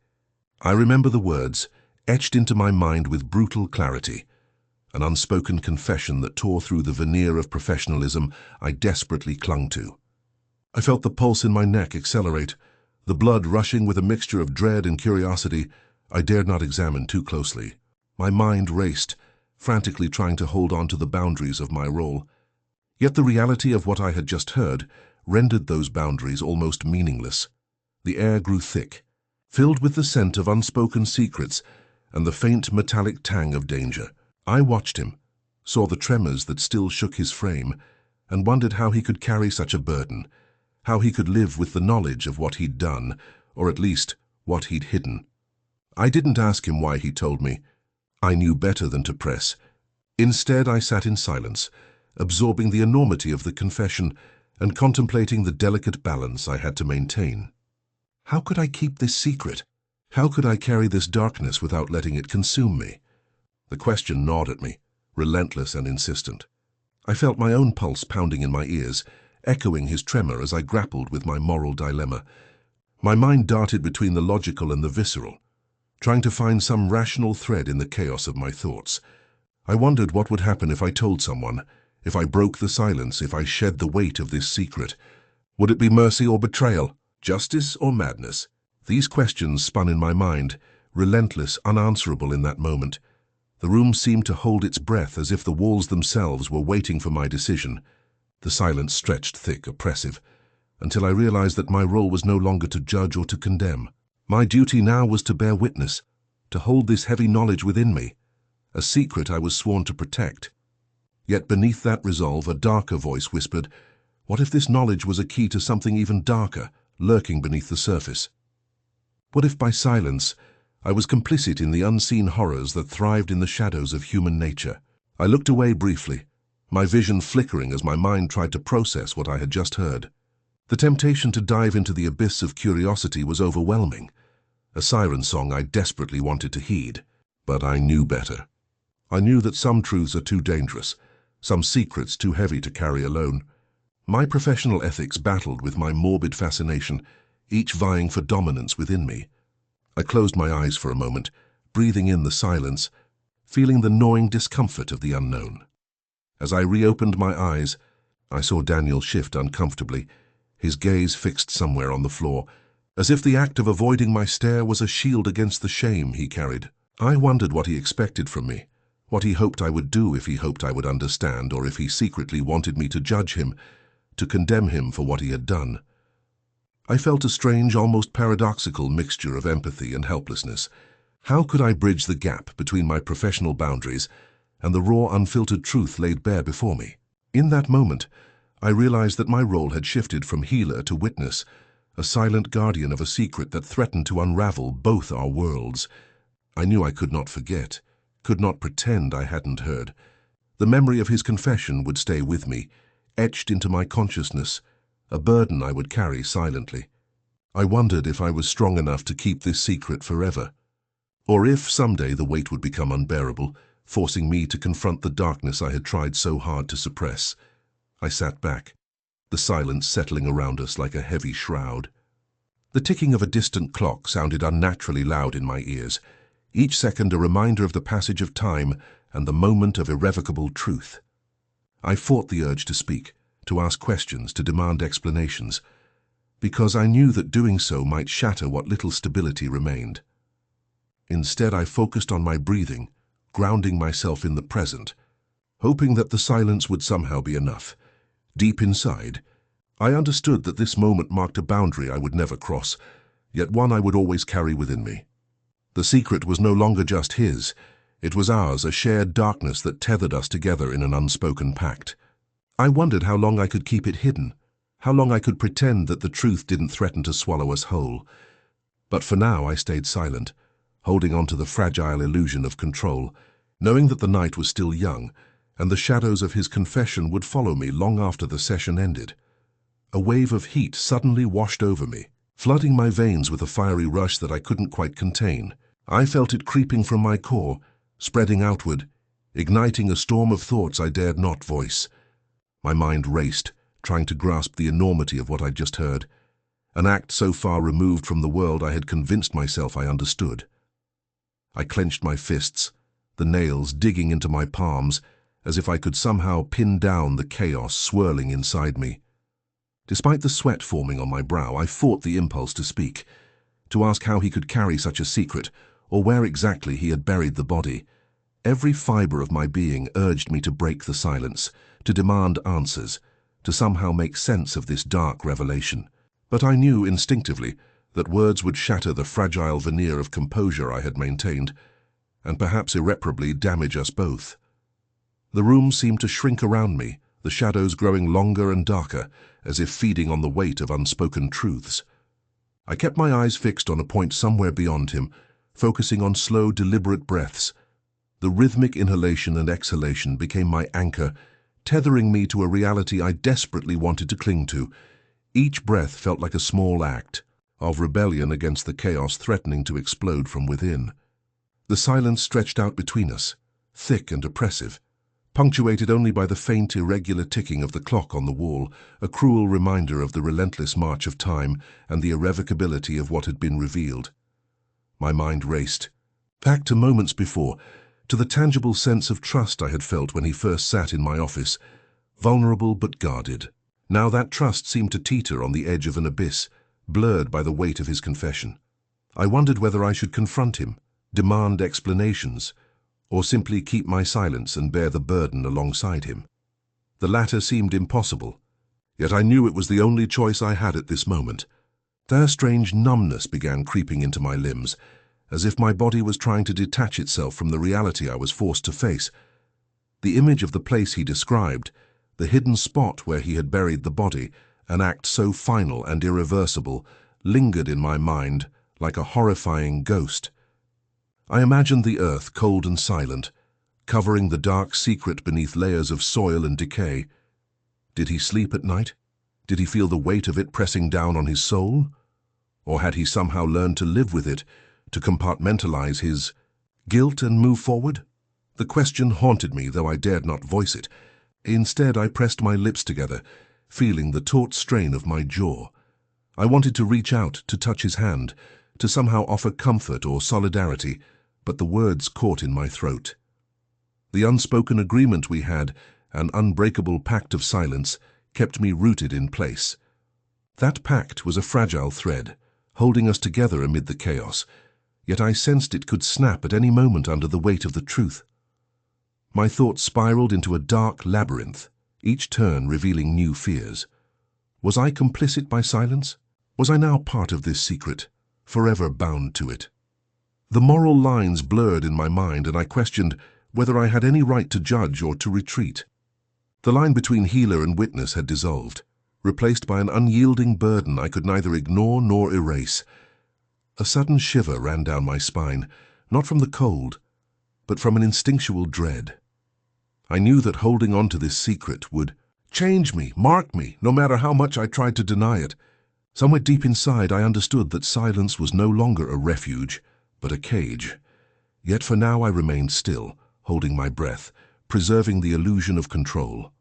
I remember the words, etched into my mind with brutal clarity, an unspoken confession that tore through the veneer of professionalism I desperately clung to. I felt the pulse in my neck accelerate, the blood rushing with a mixture of dread and curiosity I dared not examine too closely. My mind raced, frantically trying to hold on to the boundaries of my role. Yet the reality of what I had just heard rendered those boundaries almost meaningless. The air grew thick, filled with the scent of unspoken secrets and the faint metallic tang of danger. I watched him, saw the tremors that still shook his frame, and wondered how he could carry such a burden, how he could live with the knowledge of what he'd done, or at least what he'd hidden. I didn't ask him why he told me. I knew better than to press. Instead, I sat in silence, absorbing the enormity of the confession and contemplating the delicate balance I had to maintain. How could I keep this secret? How could I carry this darkness without letting it consume me? The question gnawed at me, relentless and insistent. I felt my own pulse pounding in my ears, echoing his tremor as I grappled with my moral dilemma. My mind darted between the logical and the visceral, trying to find some rational thread in the chaos of my thoughts. I wondered what would happen if I told someone, if I broke the silence, if I shed the weight of this secret. Would it be mercy or betrayal? Justice or madness? These questions spun in my mind, relentless, unanswerable in that moment. The room seemed to hold its breath as if the walls themselves were waiting for my decision. The silence stretched thick, oppressive, until I realized that my role was no longer to judge or to condemn. My duty now was to bear witness, to hold this heavy knowledge within me, a secret I was sworn to protect. Yet beneath that resolve, a darker voice whispered, what if this knowledge was a key to something even darker, lurking beneath the surface? What if by silence I was complicit in the unseen horrors that thrived in the shadows of human nature? I looked away briefly, my vision flickering as my mind tried to process what I had just heard. The temptation to dive into the abyss of curiosity was overwhelming, a siren song I desperately wanted to heed. But I knew better. I knew that some truths are too dangerous, some secrets too heavy to carry alone. My professional ethics battled with my morbid fascination, each vying for dominance within me. I closed my eyes for a moment, breathing in the silence, feeling the gnawing discomfort of the unknown. As I reopened my eyes, I saw Daniel shift uncomfortably, his gaze fixed somewhere on the floor, as if the act of avoiding my stare was a shield against the shame he carried. I wondered what he expected from me, what he hoped I would do, if he hoped I would understand, or if he secretly wanted me to judge him, to condemn him for what he had done. I felt a strange, almost paradoxical mixture of empathy and helplessness. How could I bridge the gap between my professional boundaries and the raw, unfiltered truth laid bare before me? In that moment, I realized that my role had shifted from healer to witness, a silent guardian of a secret that threatened to unravel both our worlds. I knew I could not forget, could not pretend I hadn't heard. The memory of his confession would stay with me, etched into my consciousness, a burden I would carry silently. I wondered if I was strong enough to keep this secret forever, or if someday the weight would become unbearable, forcing me to confront the darkness I had tried so hard to suppress. I sat back, the silence settling around us like a heavy shroud. The ticking of a distant clock sounded unnaturally loud in my ears, each second a reminder of the passage of time and the moment of irrevocable truth. I fought the urge to speak, to ask questions, to demand explanations, because I knew that doing so might shatter what little stability remained. Instead, I focused on my breathing, grounding myself in the present, hoping that the silence would somehow be enough. Deep inside, I understood that this moment marked a boundary I would never cross, yet one I would always carry within me. The secret was no longer just his, it was ours, a shared darkness that tethered us together in an unspoken pact. I wondered how long I could keep it hidden, how long I could pretend that the truth didn't threaten to swallow us whole. But for now I stayed silent, holding on to the fragile illusion of control, knowing that the night was still young, and the shadows of his confession would follow me long after the session ended. A wave of heat suddenly washed over me, flooding my veins with a fiery rush that I couldn't quite contain. I felt it creeping from my core, spreading outward, igniting a storm of thoughts I dared not voice. My mind raced, trying to grasp the enormity of what I'd just heard, an act so far removed from the world I had convinced myself I understood. I clenched my fists, the nails digging into my palms, as if I could somehow pin down the chaos swirling inside me. Despite the sweat forming on my brow, I fought the impulse to speak, to ask how he could carry such a secret, or where exactly he had buried the body. Every fiber of my being urged me to break the silence, to demand answers, to somehow make sense of this dark revelation. But I knew instinctively that words would shatter the fragile veneer of composure I had maintained, and perhaps irreparably damage us both. The room seemed to shrink around me, the shadows growing longer and darker, as if feeding on the weight of unspoken truths. I kept my eyes fixed on a point somewhere beyond him, focusing on slow, deliberate breaths. The rhythmic inhalation and exhalation became my anchor, tethering me to a reality I desperately wanted to cling to. Each breath felt like a small act of rebellion against the chaos threatening to explode from within. The silence stretched out between us, thick and oppressive, punctuated only by the faint, irregular ticking of the clock on the wall, a cruel reminder of the relentless march of time and the irrevocability of what had been revealed. My mind raced, back to moments before, to the tangible sense of trust I had felt when he first sat in my office, vulnerable but guarded. Now that trust seemed to teeter on the edge of an abyss, blurred by the weight of his confession. I wondered whether I should confront him, demand explanations, or simply keep my silence and bear the burden alongside him. The latter seemed impossible, yet I knew it was the only choice I had at this moment. A strange numbness began creeping into my limbs, as if my body was trying to detach itself from the reality I was forced to face. The image of the place he described, the hidden spot where he had buried the body, an act so final and irreversible, lingered in my mind like a horrifying ghost. I imagined the earth cold and silent, covering the dark secret beneath layers of soil and decay. Did he sleep at night? Did he feel the weight of it pressing down on his soul? Or had he somehow learned to live with it, to compartmentalize his guilt and move forward? The question haunted me, though I dared not voice it. Instead, I pressed my lips together, feeling the taut strain of my jaw. I wanted to reach out, to touch his hand, to somehow offer comfort or solidarity, but the words caught in my throat. The unspoken agreement we had, an unbreakable pact of silence, kept me rooted in place. That pact was a fragile thread, holding us together amid the chaos, yet I sensed it could snap at any moment under the weight of the truth. My thoughts spiraled into a dark labyrinth, each turn revealing new fears. Was I complicit by silence? Was I now part of this secret, forever bound to it? The moral lines blurred in my mind, and I questioned whether I had any right to judge or to retreat. The line between healer and witness had dissolved, replaced by an unyielding burden I could neither ignore nor erase. A sudden shiver ran down my spine, not from the cold, but from an instinctual dread. I knew that holding on to this secret would change me, mark me, no matter how much I tried to deny it. Somewhere deep inside, I understood that silence was no longer a refuge, but a cage. Yet for now I remained still, holding my breath, preserving the illusion of control.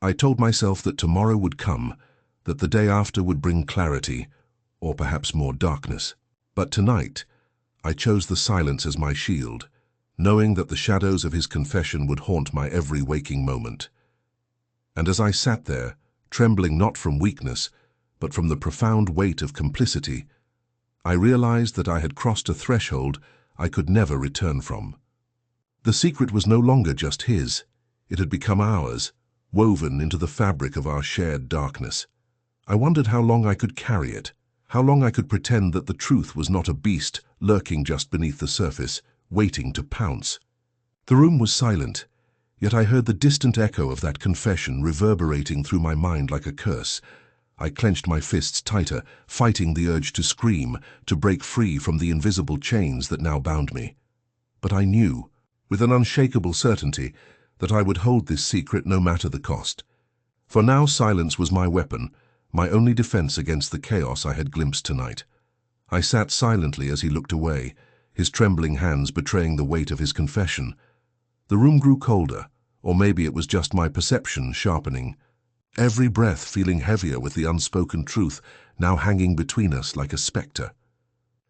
I told myself that tomorrow would come, that the day after would bring clarity, or perhaps more darkness. But tonight, I chose the silence as my shield, knowing that the shadows of his confession would haunt my every waking moment. And as I sat there, trembling not from weakness, but from the profound weight of complicity, I realized that I had crossed a threshold I could never return from. The secret was no longer just his. It had become ours, woven into the fabric of our shared darkness. I wondered how long I could carry it, how long I could pretend that the truth was not a beast lurking just beneath the surface, waiting to pounce. The room was silent, yet I heard the distant echo of that confession reverberating through my mind like a curse. I clenched my fists tighter, fighting the urge to scream, to break free from the invisible chains that now bound me. But I knew, with an unshakable certainty, that I would hold this secret no matter the cost. For now silence was my weapon, my only defense against the chaos I had glimpsed tonight. I sat silently as he looked away, his trembling hands betraying the weight of his confession. The room grew colder, or maybe it was just my perception sharpening. Every breath feeling heavier with the unspoken truth now hanging between us like a spectre.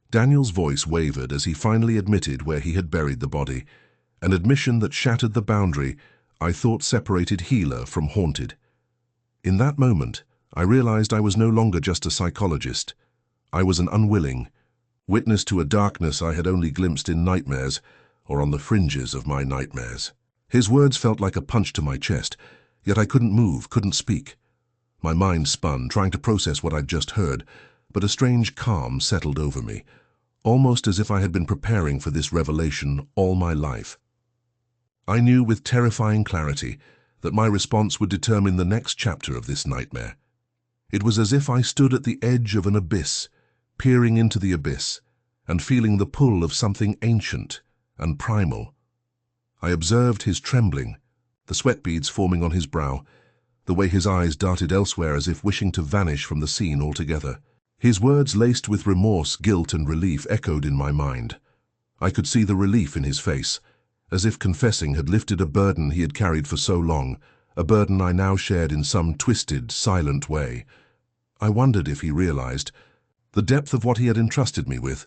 Daniel's voice wavered as he finally admitted where he had buried the body, an admission that shattered the boundary I thought separated healer from haunted. In that moment, I realized I was no longer just a psychologist. I was an unwilling witness to a darkness I had only glimpsed in nightmares or on the fringes of my nightmares. His words felt like a punch to my chest, yet I couldn't move, couldn't speak. My mind spun, trying to process what I'd just heard, but a strange calm settled over me, almost as if I had been preparing for this revelation all my life. I knew with terrifying clarity that my response would determine the next chapter of this nightmare. It was as if I stood at the edge of an abyss, peering into the abyss, and feeling the pull of something ancient and primal. I observed his trembling, the sweat beads forming on his brow, the way his eyes darted elsewhere as if wishing to vanish from the scene altogether. His words, laced with remorse, guilt, and relief, echoed in my mind. I could see the relief in his face, as if confessing had lifted a burden he had carried for so long, a burden I now shared in some twisted, silent way. I wondered if he realized the depth of what he had entrusted me with,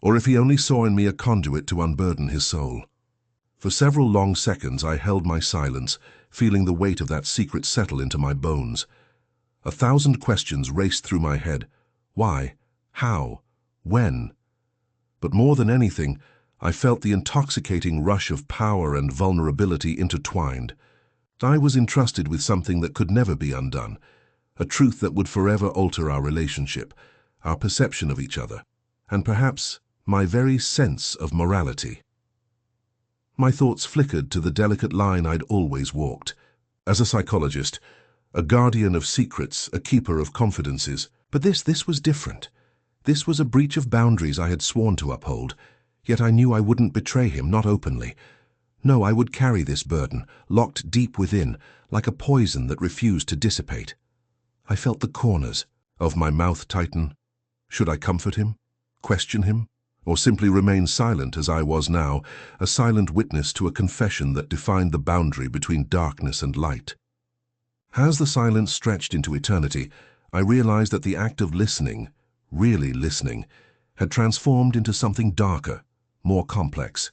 or if he only saw in me a conduit to unburden his soul. For several long seconds I held my silence, feeling the weight of that secret settle into my bones. 1,000 questions raced through my head. Why? How? When? But more than anything, I felt the intoxicating rush of power and vulnerability intertwined. I was entrusted with something that could never be undone, a truth that would forever alter our relationship, our perception of each other, and perhaps my very sense of morality. My thoughts flickered to the delicate line I'd always walked. As a psychologist, a guardian of secrets, a keeper of confidences. But this was different. This was a breach of boundaries I had sworn to uphold, yet I knew I wouldn't betray him, not openly. No, I would carry this burden, locked deep within, like a poison that refused to dissipate. I felt the corners of my mouth tighten. Should I comfort him? Question him? Or simply remain silent as I was now, a silent witness to a confession that defined the boundary between darkness and light? As the silence stretched into eternity, I realized that the act of listening, really listening, had transformed into something darker, more complex.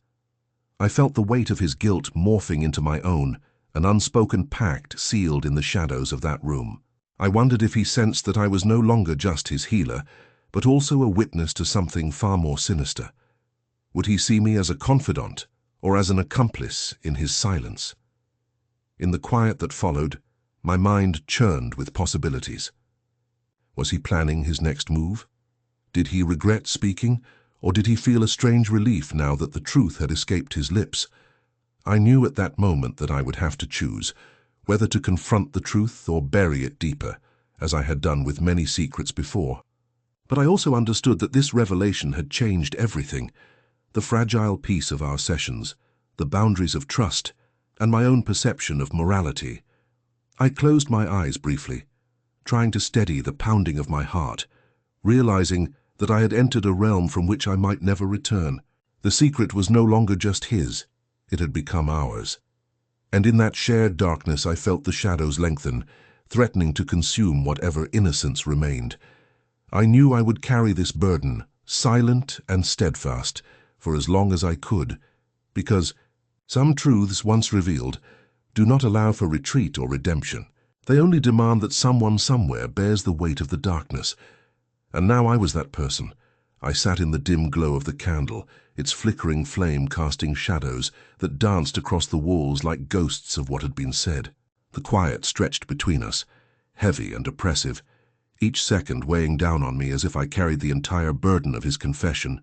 I felt the weight of his guilt morphing into my own, an unspoken pact sealed in the shadows of that room. I wondered if he sensed that I was no longer just his healer, but also a witness to something far more sinister. Would he see me as a confidant or as an accomplice in his silence? In the quiet that followed, my mind churned with possibilities. Was he planning his next move? Did he regret speaking, or did he feel a strange relief now that the truth had escaped his lips? I knew at that moment that I would have to choose, whether to confront the truth or bury it deeper, as I had done with many secrets before. But I also understood that this revelation had changed everything, the fragile peace of our sessions, the boundaries of trust, and my own perception of morality. I closed my eyes briefly, trying to steady the pounding of my heart, realizing that I had entered a realm from which I might never return. The secret was no longer just his, it had become ours. And in that shared darkness I felt the shadows lengthen, threatening to consume whatever innocence remained. I knew I would carry this burden, silent and steadfast, for as long as I could, because some truths, once revealed, do not allow for retreat or redemption. They only demand that someone somewhere bears the weight of the darkness. And now I was that person. I sat in the dim glow of the candle, its flickering flame casting shadows that danced across the walls like ghosts of what had been said. The quiet stretched between us, heavy and oppressive, each second weighing down on me as if I carried the entire burden of his confession.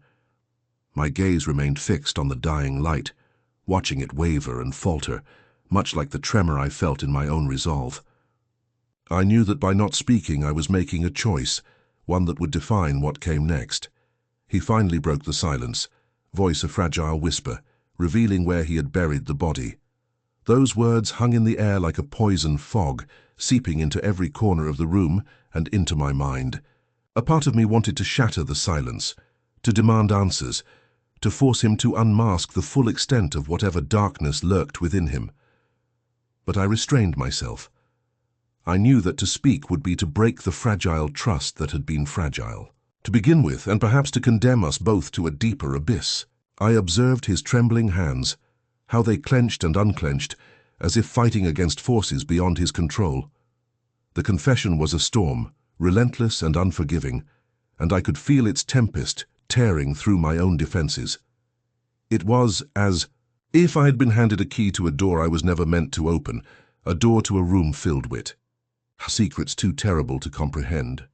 My gaze remained fixed on the dying light, watching it waver and falter, much like the tremor I felt in my own resolve. I knew that by not speaking I was making a choice, one that would define what came next. He finally broke the silence, voice a fragile whisper, revealing where he had buried the body. Those words hung in the air like a poison fog, seeping into every corner of the room and into my mind. A part of me wanted to shatter the silence, to demand answers, to force him to unmask the full extent of whatever darkness lurked within him. But I restrained myself. I knew that to speak would be to break the fragile trust that had been fragile. To begin with, and perhaps to condemn us both to a deeper abyss. I observed his trembling hands, how they clenched and unclenched, as if fighting against forces beyond his control. The confession was a storm, relentless and unforgiving, and I could feel its tempest tearing through my own defenses. It was as if I had been handed a key to a door I was never meant to open, a door to a room filled with secrets too terrible to comprehend.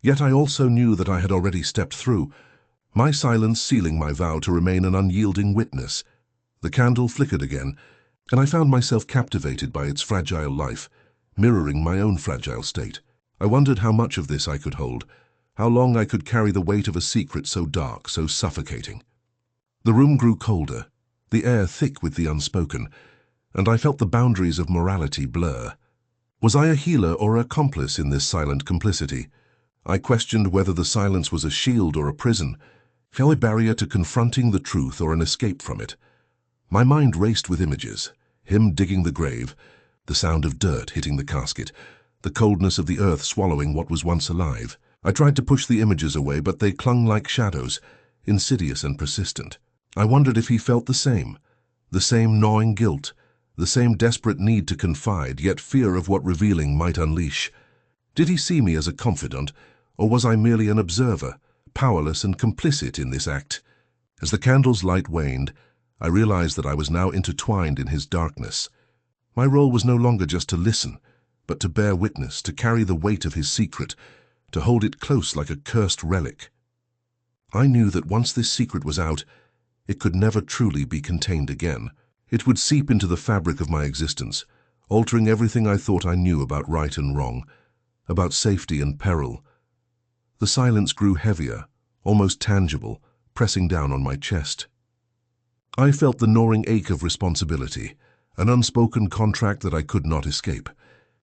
Yet I also knew that I had already stepped through, my silence sealing my vow to remain an unyielding witness. The candle flickered again, and I found myself captivated by its fragile life, mirroring my own fragile state. I wondered how much of this I could hold, how long I could carry the weight of a secret so dark, so suffocating. The room grew colder, the air thick with the unspoken, and I felt the boundaries of morality blur. Was I a healer or accomplice in this silent complicity? I questioned whether the silence was a shield or a prison, a barrier to confronting the truth or an escape from it. My mind raced with images, him digging the grave, the sound of dirt hitting the casket, the coldness of the earth swallowing what was once alive. I tried to push the images away, but they clung like shadows, insidious and persistent. I wondered if he felt the same gnawing guilt, the same desperate need to confide, yet fear of what revealing might unleash. Did he see me as a confidant, or was I merely an observer, powerless and complicit in this act? As the candle's light waned, I realized that I was now intertwined in his darkness. My role was no longer just to listen, but to bear witness, to carry the weight of his secret, to hold it close like a cursed relic. I knew that once this secret was out, it could never truly be contained again. It would seep into the fabric of my existence, altering everything I thought I knew about right and wrong, about safety and peril. The silence grew heavier, almost tangible, pressing down on my chest. I felt the gnawing ache of responsibility, an unspoken contract that I could not escape.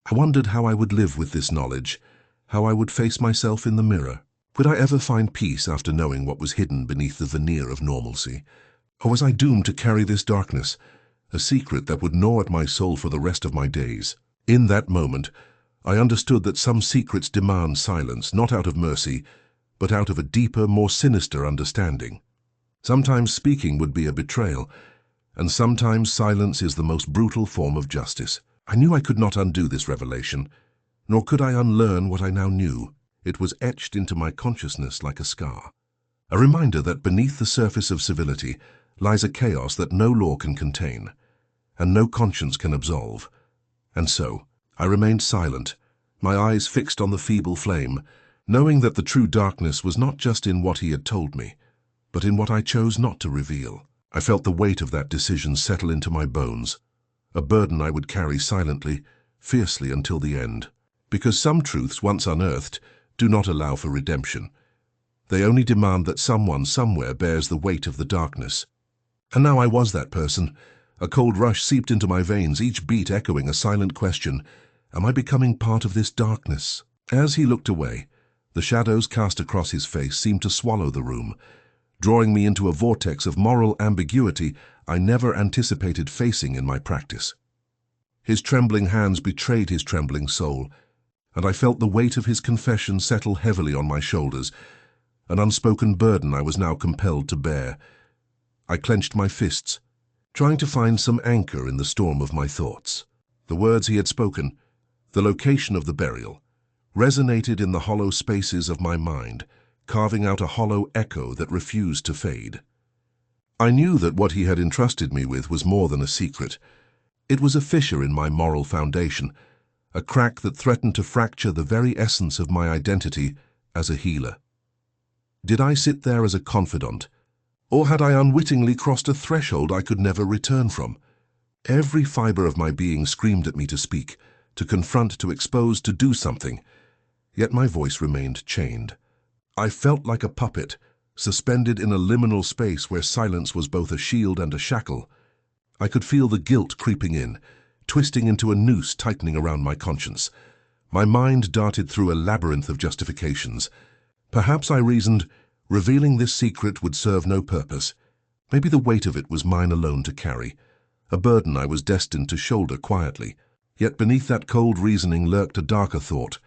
I wondered how I would live with this knowledge, how I would face myself in the mirror. Would I ever find peace after knowing what was hidden beneath the veneer of normalcy? Or was I doomed to carry this darkness, a secret that would gnaw at my soul for the rest of my days? In that moment, I understood that some secrets demand silence, not out of mercy, but out of a deeper, more sinister understanding. Sometimes speaking would be a betrayal, and sometimes silence is the most brutal form of justice. I knew I could not undo this revelation, nor could I unlearn what I now knew. It was etched into my consciousness like a scar, a reminder that beneath the surface of civility lies a chaos that no law can contain, and no conscience can absolve. And so, I remained silent, my eyes fixed on the feeble flame, knowing that the true darkness was not just in what he had told me, but in what I chose not to reveal. I felt the weight of that decision settle into my bones, a burden I would carry silently, fiercely until the end. Because some truths, once unearthed, do not allow for redemption. They only demand that someone somewhere bears the weight of the darkness. And now I was that person. A cold rush seeped into my veins, each beat echoing a silent question. Am I becoming part of this darkness? As he looked away, the shadows cast across his face seemed to swallow the room, drawing me into a vortex of moral ambiguity I never anticipated facing in my practice. His trembling hands betrayed his trembling soul, and I felt the weight of his confession settle heavily on my shoulders, an unspoken burden I was now compelled to bear. I clenched my fists, trying to find some anchor in the storm of my thoughts. The words he had spoken, the location of the burial, resonated in the hollow spaces of my mind, carving out a hollow echo that refused to fade. I knew that what he had entrusted me with was more than a secret. It was a fissure in my moral foundation, a crack that threatened to fracture the very essence of my identity as a healer. Did I sit there as a confidant, or had I unwittingly crossed a threshold I could never return from? Every fiber of my being screamed at me to speak, to confront, to expose, to do something, yet my voice remained chained. I felt like a puppet, suspended in a liminal space where silence was both a shield and a shackle. I could feel the guilt creeping in, twisting into a noose tightening around my conscience. My mind darted through a labyrinth of justifications. Perhaps I reasoned, revealing this secret would serve no purpose. Maybe the weight of it was mine alone to carry, a burden I was destined to shoulder quietly. Yet beneath that cold reasoning lurked a darker thought.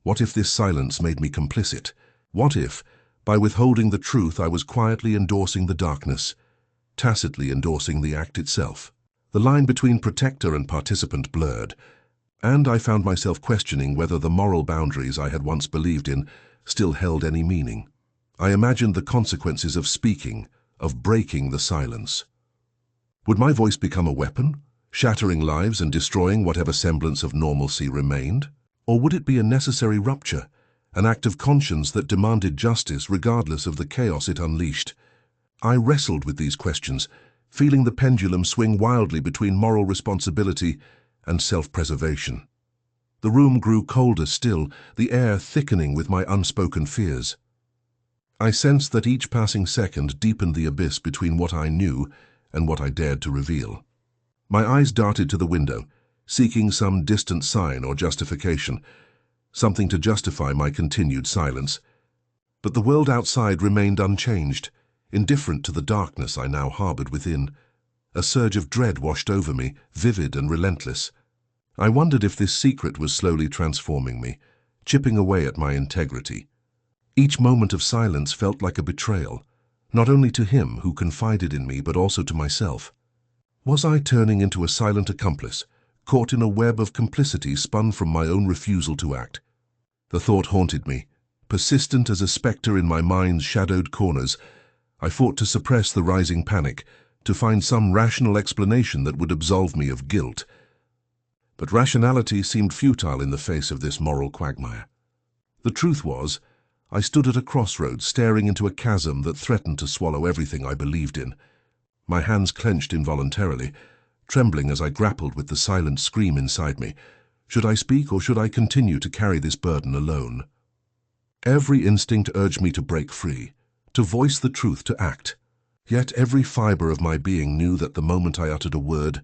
What if this silence made me complicit? What if, by withholding the truth, I was quietly endorsing the darkness, tacitly endorsing the act itself? The line between protector and participant blurred, and I found myself questioning whether the moral boundaries I had once believed in still held any meaning. I imagined the consequences of speaking, of breaking the silence. Would my voice become a weapon, shattering lives and destroying whatever semblance of normalcy remained? Or would it be a necessary rupture, an act of conscience that demanded justice regardless of the chaos it unleashed? I wrestled with these questions, feeling the pendulum swing wildly between moral responsibility and self-preservation. The room grew colder still, the air thickening with my unspoken fears. I sensed that each passing second deepened the abyss between what I knew and what I dared to reveal. My eyes darted to the window, seeking some distant sign or justification, something to justify my continued silence. But the world outside remained unchanged, indifferent to the darkness I now harbored within. A surge of dread washed over me, vivid and relentless. I wondered if this secret was slowly transforming me, chipping away at my integrity. Each moment of silence felt like a betrayal, not only to him who confided in me, but also to myself. Was I turning into a silent accomplice, caught in a web of complicity spun from my own refusal to act? The thought haunted me, persistent as a spectre in my mind's shadowed corners. I fought to suppress the rising panic, to find some rational explanation that would absolve me of guilt. But rationality seemed futile in the face of this moral quagmire. The truth was, I stood at a crossroads, staring into a chasm that threatened to swallow everything I believed in. My hands clenched involuntarily, trembling as I grappled with the silent scream inside me. Should I speak, or should I continue to carry this burden alone? Every instinct urged me to break free, to voice the truth, to act. Yet every fiber of my being knew that the moment I uttered a word,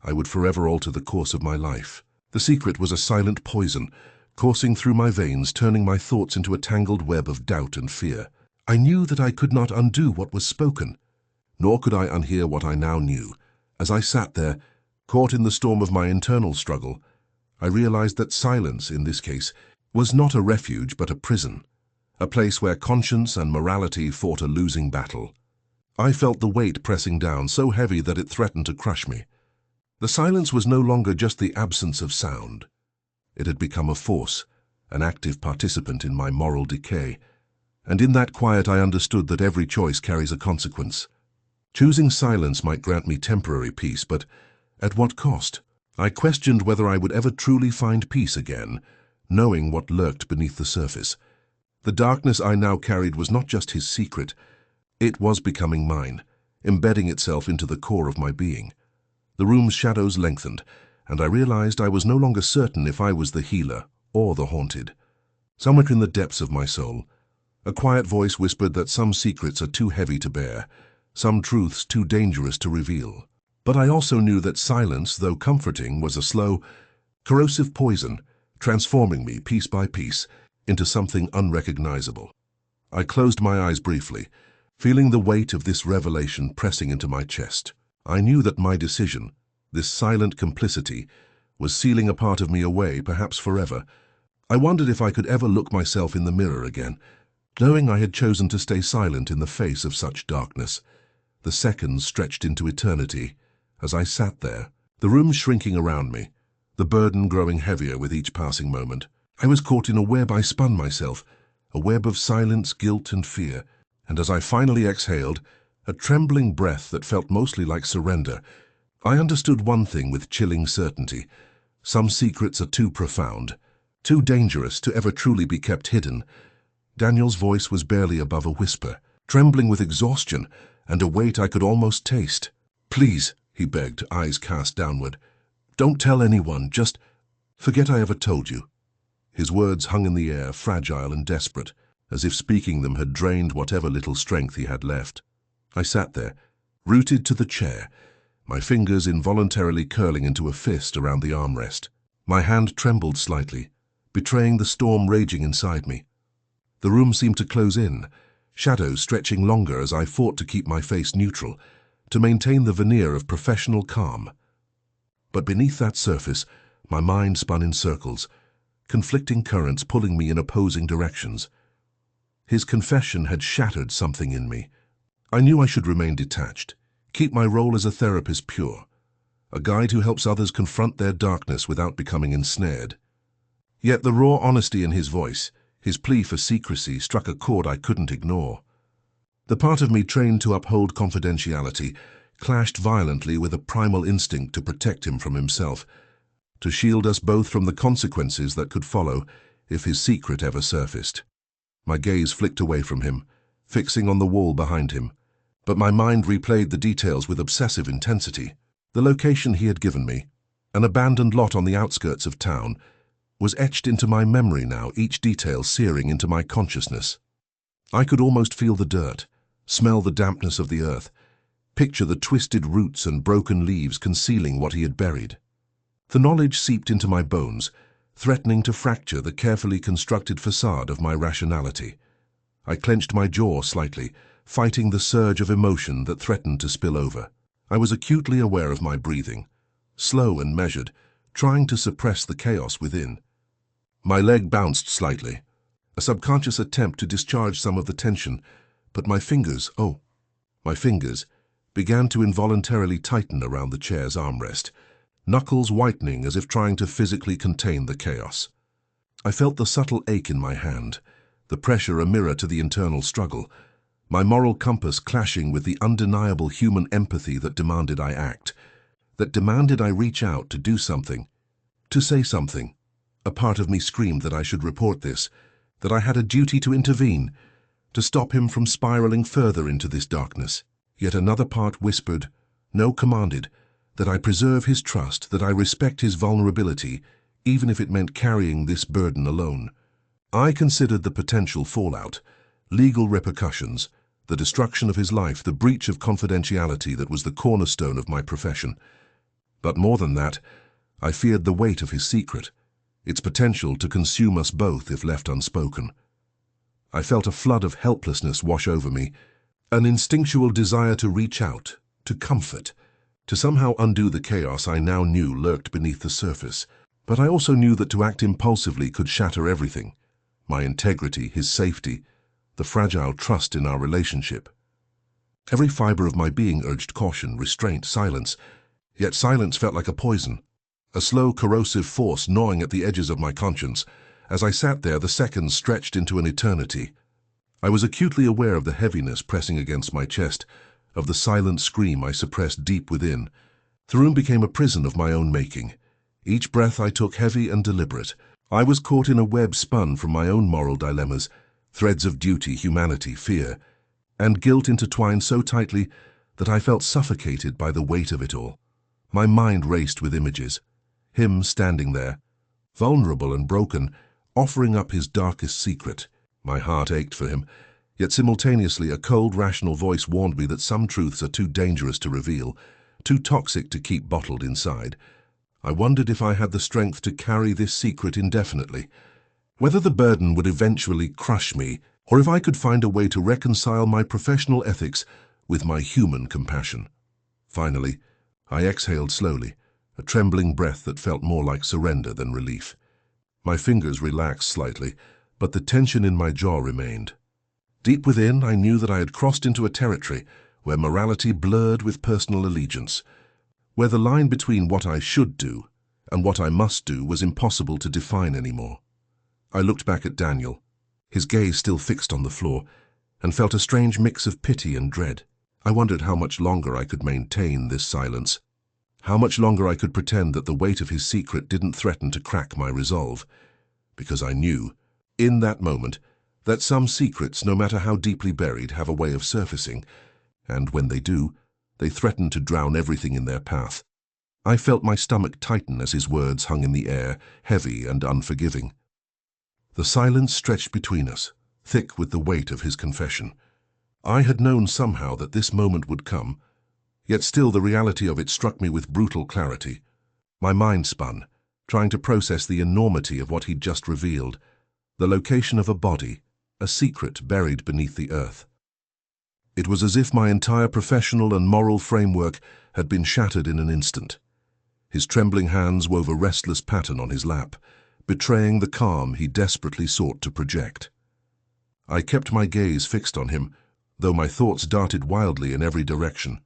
I would forever alter the course of my life. The secret was a silent poison, coursing through my veins, turning my thoughts into a tangled web of doubt and fear. I knew that I could not undo what was spoken, nor could I unhear what I now knew. As I sat there, caught in the storm of my internal struggle, I realized that silence, in this case, was not a refuge but a prison, a place where conscience and morality fought a losing battle. I felt the weight pressing down, so heavy that it threatened to crush me. The silence was no longer just the absence of sound. It had become a force, an active participant in my moral decay. And in that quiet I understood that every choice carries a consequence. Choosing silence might grant me temporary peace, but at what cost? I questioned whether I would ever truly find peace again, knowing what lurked beneath the surface. The darkness I now carried was not just his secret. It was becoming mine, embedding itself into the core of my being. The room's shadows lengthened, and I realized I was no longer certain if I was the healer or the haunted. Somewhere in the depths of my soul, a quiet voice whispered that some secrets are too heavy to bear, some truths too dangerous to reveal. But I also knew that silence, though comforting, was a slow, corrosive poison, transforming me piece by piece into something unrecognizable. I closed my eyes briefly, feeling the weight of this revelation pressing into my chest. I knew that my decision, this silent complicity, was sealing a part of me away, perhaps forever. I wondered if I could ever look myself in the mirror again, knowing I had chosen to stay silent in the face of such darkness. The seconds stretched into eternity as I sat there, the room shrinking around me, the burden growing heavier with each passing moment. I was caught in a web I spun myself, a web of silence, guilt, and fear. And as I finally exhaled, a trembling breath that felt mostly like surrender, I understood one thing with chilling certainty. Some secrets are too profound, too dangerous to ever truly be kept hidden. Daniel's voice was barely above a whisper, trembling with exhaustion and a weight I could almost taste. "Please," he begged, eyes cast downward. "Don't tell anyone, just forget I ever told you." His words hung in the air, fragile and desperate, as if speaking them had drained whatever little strength he had left. I sat there, rooted to the chair, my fingers involuntarily curling into a fist around the armrest. My hand trembled slightly, betraying the storm raging inside me. The room seemed to close in, shadows stretching longer as I fought to keep my face neutral, to maintain the veneer of professional calm. But beneath that surface, my mind spun in circles, conflicting currents pulling me in opposing directions. His confession had shattered something in me. I knew I should remain detached, keep my role as a therapist pure, a guide who helps others confront their darkness without becoming ensnared. Yet the raw honesty in his voice, his plea for secrecy, struck a chord I couldn't ignore. The part of me trained to uphold confidentiality clashed violently with a primal instinct to protect him from himself, to shield us both from the consequences that could follow if his secret ever surfaced. My gaze flicked away from him, fixing on the wall behind him, but my mind replayed the details with obsessive intensity. The location he had given me, an abandoned lot on the outskirts of town, was etched into my memory now, each detail searing into my consciousness. I could almost feel the dirt, smell the dampness of the earth, picture the twisted roots and broken leaves concealing what he had buried. The knowledge seeped into my bones, threatening to fracture the carefully constructed facade of my rationality. I clenched my jaw slightly, fighting the surge of emotion that threatened to spill over. I was acutely aware of my breathing, slow and measured, trying to suppress the chaos within. My leg bounced slightly, a subconscious attempt to discharge some of the tension, but my fingers began to involuntarily tighten around the chair's armrest, knuckles whitening as if trying to physically contain the chaos. I felt the subtle ache in my hand, the pressure a mirror to the internal struggle, my moral compass clashing with the undeniable human empathy that demanded I act, that demanded I reach out to do something, to say something. A part of me screamed that I should report this, that I had a duty to intervene, to stop him from spiraling further into this darkness. Yet another part whispered, no, commanded, that I preserve his trust, that I respect his vulnerability, even if it meant carrying this burden alone. I considered the potential fallout, legal repercussions, the destruction of his life, the breach of confidentiality that was the cornerstone of my profession. But more than that, I feared the weight of his secret, its potential to consume us both if left unspoken. I felt a flood of helplessness wash over me, an instinctual desire to reach out, to comfort, to somehow undo the chaos I now knew lurked beneath the surface. But I also knew that to act impulsively could shatter everything, my integrity, his safety, the fragile trust in our relationship. Every fiber of my being urged caution, restraint, silence, yet silence felt like a poison, a slow, corrosive force gnawing at the edges of my conscience. As I sat there, the seconds stretched into an eternity. I was acutely aware of the heaviness pressing against my chest, of the silent scream I suppressed deep within. The room became a prison of my own making. Each breath I took heavy and deliberate. I was caught in a web spun from my own moral dilemmas, threads of duty, humanity, fear, and guilt intertwined so tightly that I felt suffocated by the weight of it all. My mind raced with images. Him standing there, vulnerable and broken, offering up his darkest secret. My heart ached for him, yet simultaneously a cold, rational voice warned me that some truths are too dangerous to reveal, too toxic to keep bottled inside. I wondered if I had the strength to carry this secret indefinitely, whether the burden would eventually crush me, or if I could find a way to reconcile my professional ethics with my human compassion. Finally, I exhaled slowly, a trembling breath that felt more like surrender than relief. My fingers relaxed slightly, but the tension in my jaw remained. Deep within, I knew that I had crossed into a territory where morality blurred with personal allegiance, where the line between what I should do and what I must do was impossible to define anymore. I looked back at Daniel, his gaze still fixed on the floor, and felt a strange mix of pity and dread. I wondered how much longer I could maintain this silence, how much longer I could pretend that the weight of his secret didn't threaten to crack my resolve, because I knew, in that moment, that some secrets, no matter how deeply buried, have a way of surfacing, and when they do, they threaten to drown everything in their path. I felt my stomach tighten as his words hung in the air, heavy and unforgiving. The silence stretched between us, thick with the weight of his confession. I had known somehow that this moment would come, Yet still the reality of it struck me with brutal clarity. My mind spun, trying to process the enormity of what he'd just revealed, the location of a body, a secret buried beneath the earth. It was as if my entire professional and moral framework had been shattered in an instant. His trembling hands wove a restless pattern on his lap, betraying the calm he desperately sought to project. I kept my gaze fixed on him, though my thoughts darted wildly in every direction.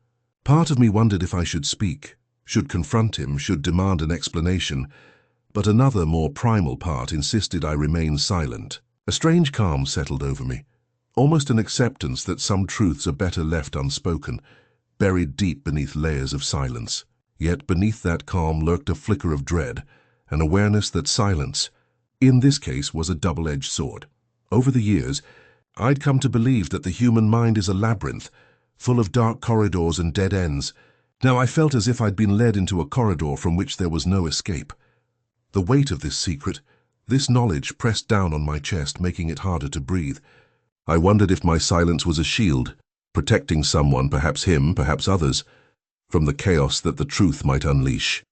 Part of me wondered if I should speak, should confront him, should demand an explanation, but another, more primal part insisted I remain silent. A strange calm settled over me, almost an acceptance that some truths are better left unspoken, buried deep beneath layers of silence. Yet beneath that calm lurked a flicker of dread, an awareness that silence, in this case, was a double-edged sword. Over the years, I'd come to believe that the human mind is a labyrinth, full of dark corridors and dead ends. Now I felt as if I'd been led into a corridor from which there was no escape. The weight of this secret, this knowledge, pressed down on my chest, making it harder to breathe. I wondered if my silence was a shield, protecting someone, perhaps him, perhaps others, from the chaos that the truth might unleash.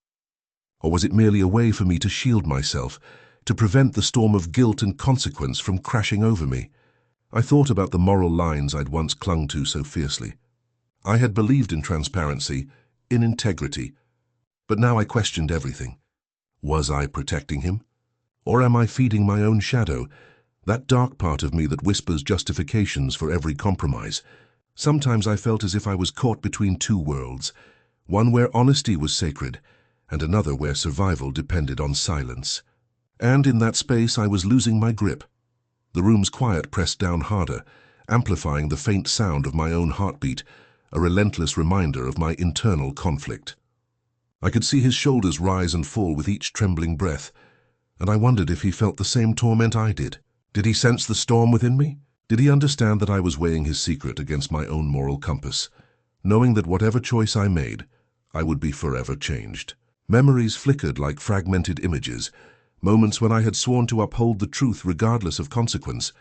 Or was it merely a way for me to shield myself, to prevent the storm of guilt and consequence from crashing over me? I thought about the moral lines I'd once clung to so fiercely. I had believed in transparency, in integrity, but now I questioned everything. Was I protecting him? Or am I feeding my own shadow, that dark part of me that whispers justifications for every compromise? Sometimes I felt as if I was caught between two worlds, one where honesty was sacred, and another where survival depended on silence. And in that space I was losing my grip. The room's quiet pressed down harder, amplifying the faint sound of my own heartbeat, a relentless reminder of my internal conflict. I could see his shoulders rise and fall with each trembling breath, and I wondered if he felt the same torment I did. Did he sense the storm within me? Did he understand that I was weighing his secret against my own moral compass, knowing that whatever choice I made, I would be forever changed? Memories flickered like fragmented images, moments when I had sworn to uphold the truth regardless of consequence.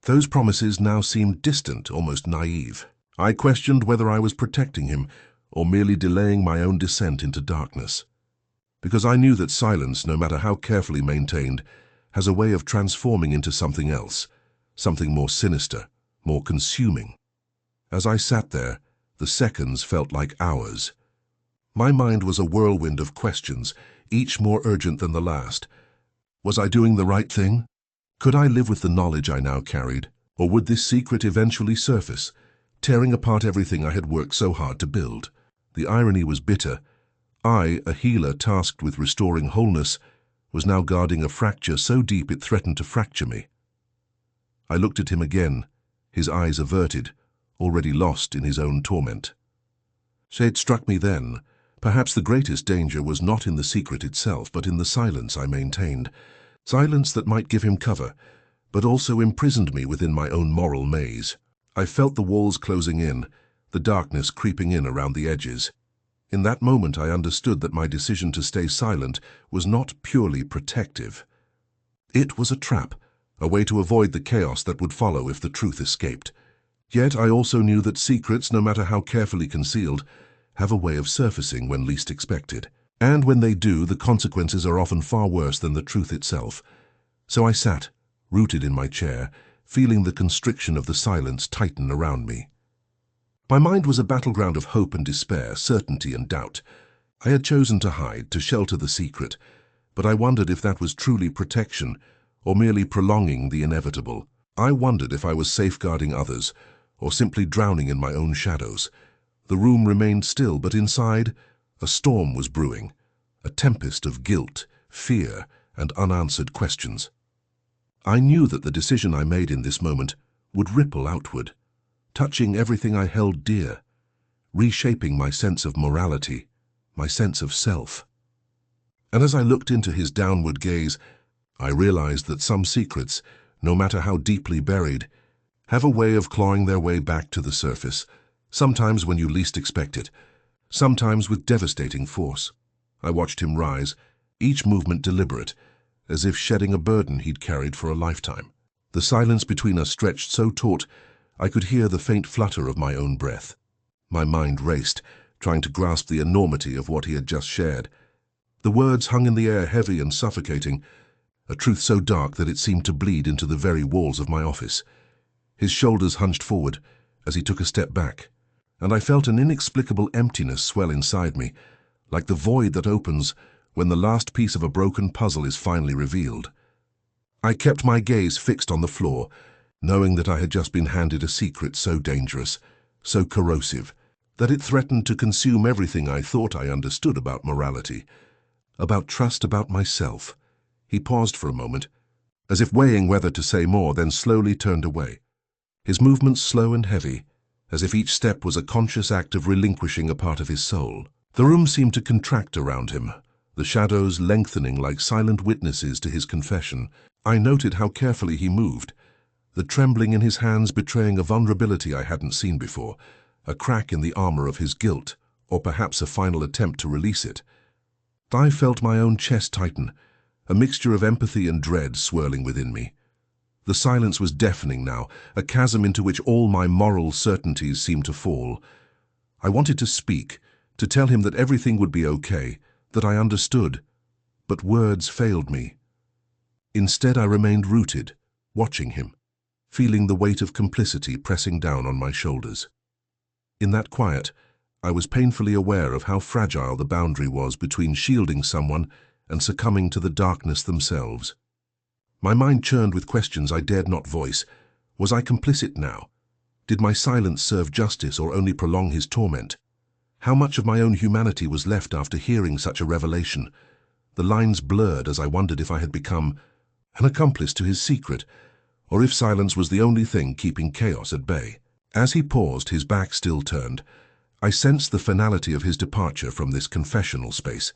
Those promises now seemed distant, almost naive. I questioned whether I was protecting him or merely delaying my own descent into darkness. Because I knew that silence, no matter how carefully maintained, has a way of transforming into something else, something more sinister, more consuming. As I sat there, the seconds felt like hours. My mind was a whirlwind of questions, each more urgent than the last. Was I doing the right thing? Could I live with the knowledge I now carried? Or would this secret eventually surface, tearing apart everything I had worked so hard to build? The irony was bitter. I, a healer tasked with restoring wholeness, was now guarding a fracture so deep it threatened to fracture me. I looked at him again, his eyes averted, already lost in his own torment. It struck me then, perhaps the greatest danger was not in the secret itself, but in the silence I maintained. Silence that might give him cover, but also imprisoned me within my own moral maze. I felt the walls closing in, the darkness creeping in around the edges. In that moment I understood that my decision to stay silent was not purely protective. It was a trap, a way to avoid the chaos that would follow if the truth escaped. Yet I also knew that secrets, no matter how carefully concealed, have a way of surfacing when least expected. And when they do, the consequences are often far worse than the truth itself. So I sat, rooted in my chair, feeling the constriction of the silence tighten around me. My mind was a battleground of hope and despair, certainty and doubt. I had chosen to hide, to shelter the secret, but I wondered if that was truly protection, or merely prolonging the inevitable. I wondered if I was safeguarding others, or simply drowning in my own shadows. The room remained still, but inside, a storm was brewing, a tempest of guilt, fear, and unanswered questions. I knew that the decision I made in this moment would ripple outward, touching everything I held dear, reshaping my sense of morality, my sense of self. And as I looked into his downward gaze, I realized that some secrets, no matter how deeply buried, have a way of clawing their way back to the surface, sometimes when you least expect it, sometimes with devastating force. I watched him rise, each movement deliberate, as if shedding a burden he'd carried for a lifetime. The silence between us stretched so taut, I could hear the faint flutter of my own breath. My mind raced, trying to grasp the enormity of what he had just shared. The words hung in the air, heavy and suffocating, a truth so dark that it seemed to bleed into the very walls of my office. His shoulders hunched forward as he took a step back, and I felt an inexplicable emptiness swell inside me, like the void that opens when the last piece of a broken puzzle is finally revealed. I kept my gaze fixed on the floor, knowing that I had just been handed a secret so dangerous, so corrosive, that it threatened to consume everything I thought I understood about morality, about trust, about myself. He paused for a moment, as if weighing whether to say more, then slowly turned away, his movements slow and heavy, as if each step was a conscious act of relinquishing a part of his soul. The room seemed to contract around him, the shadows lengthening like silent witnesses to his confession. I noted how carefully he moved, the trembling in his hands betraying a vulnerability I hadn't seen before, a crack in the armor of his guilt, or perhaps a final attempt to release it. I felt my own chest tighten, a mixture of empathy and dread swirling within me. The silence was deafening now, a chasm into which all my moral certainties seemed to fall. I wanted to speak, to tell him that everything would be okay, that I understood, but words failed me. Instead, I remained rooted, watching him, feeling the weight of complicity pressing down on my shoulders. In that quiet, I was painfully aware of how fragile the boundary was between shielding someone and succumbing to the darkness themselves. My mind churned with questions I dared not voice. Was I complicit now? Did my silence serve justice or only prolong his torment? How much of my own humanity was left after hearing such a revelation? The lines blurred as I wondered if I had become an accomplice to his secret, or if silence was the only thing keeping chaos at bay. As he paused, his back still turned, I sensed the finality of his departure from this confessional space.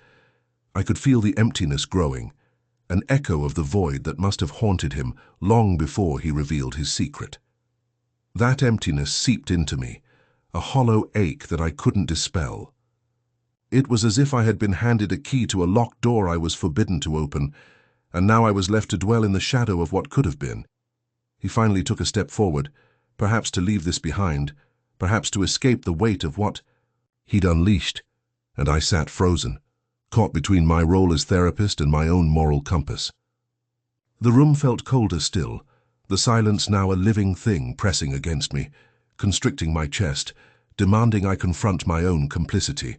I could feel the emptiness growing, an echo of the void that must have haunted him long before he revealed his secret. That emptiness seeped into me, a hollow ache that I couldn't dispel. It was as if I had been handed a key to a locked door I was forbidden to open, and now I was left to dwell in the shadow of what could have been. He finally took a step forward, perhaps to leave this behind, perhaps to escape the weight of what he'd unleashed, and I sat frozen, caught between my role as therapist and my own moral compass. The room felt colder still, the silence now a living thing pressing against me, constricting my chest, demanding I confront my own complicity.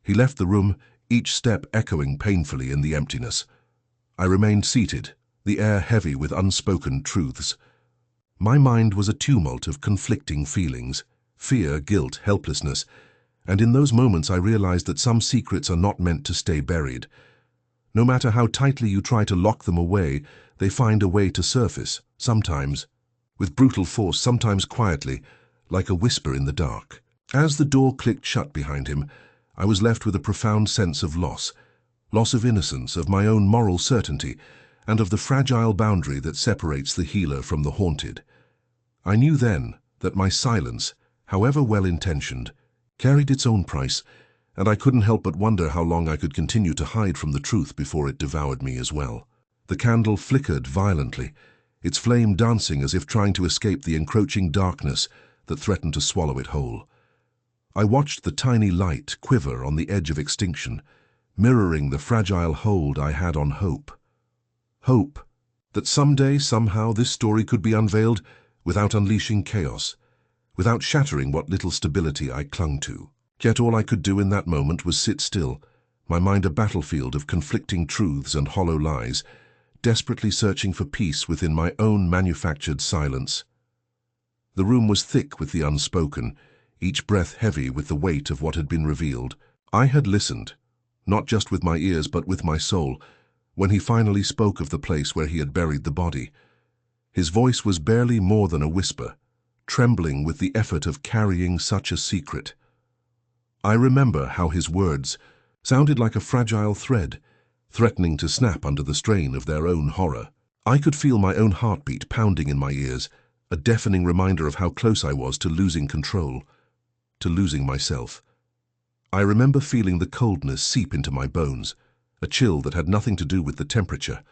He left the room, each step echoing painfully in the emptiness. I remained seated, the air heavy with unspoken truths. My mind was a tumult of conflicting feelings, fear, guilt, helplessness, and in those moments I realized that some secrets are not meant to stay buried. No matter how tightly you try to lock them away, they find a way to surface, sometimes with brutal force, sometimes quietly, like a whisper in the dark. As the door clicked shut behind him, I was left with a profound sense of loss of innocence, of my own moral certainty, and of the fragile boundary that separates the healer from the haunted. I knew then that my silence, however well-intentioned, carried its own price, and I couldn't help but wonder how long I could continue to hide from the truth before it devoured me as well. The candle flickered violently, its flame dancing as if trying to escape the encroaching darkness that threatened to swallow it whole. I watched the tiny light quiver on the edge of extinction, mirroring the fragile hold I had on hope. Hope that someday, somehow, this story could be unveiled without unleashing chaos, without shattering what little stability I clung to. Yet all I could do in that moment was sit still, my mind a battlefield of conflicting truths and hollow lies, desperately searching for peace within my own manufactured silence. The room was thick with the unspoken, each breath heavy with the weight of what had been revealed. I had listened, not just with my ears but with my soul, when he finally spoke of the place where he had buried the body. His voice was barely more than a whisper, trembling with the effort of carrying such a secret. I remember how his words sounded like a fragile thread, threatening to snap under the strain of their own horror. I could feel my own heartbeat pounding in my ears, a deafening reminder of how close I was to losing control, to losing myself. I remember feeling the coldness seep into my bones, a chill that had nothing to do with the temperature,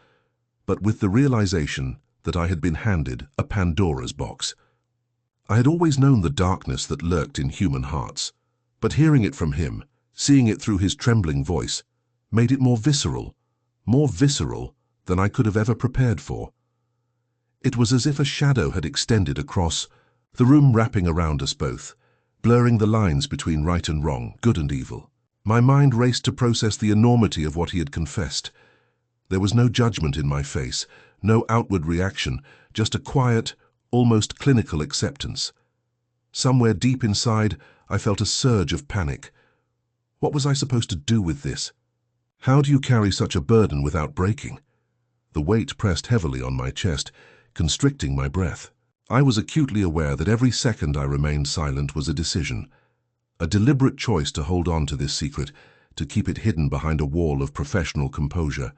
but with the realization that I had been handed a Pandora's box. I had always known the darkness that lurked in human hearts, But hearing it from him, seeing it through his trembling voice, made it more visceral than I could have ever prepared for. It was as if a shadow had extended across the room, wrapping around us both, blurring the lines between right and wrong, good and evil. My mind raced to process the enormity of what he had confessed. There was no judgment in my face, no outward reaction, just a quiet, almost clinical acceptance. Somewhere deep inside, I felt a surge of panic. What was I supposed to do with this? How do you carry such a burden without breaking? The weight pressed heavily on my chest, constricting my breath. I was acutely aware that every second I remained silent was a decision, a deliberate choice to hold on to this secret, to keep it hidden behind a wall of professional composure.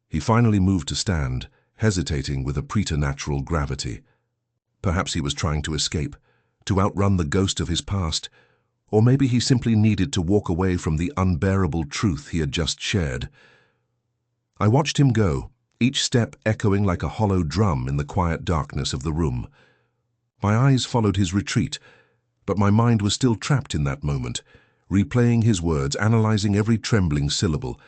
He finally moved to stand, hesitating with a preternatural gravity. Perhaps he was trying to escape, to outrun the ghost of his past, or maybe he simply needed to walk away from the unbearable truth he had just shared. I watched him go, each step echoing like a hollow drum in the quiet darkness of the room. My eyes followed his retreat, but my mind was still trapped in that moment, replaying his words, analyzing every trembling syllable.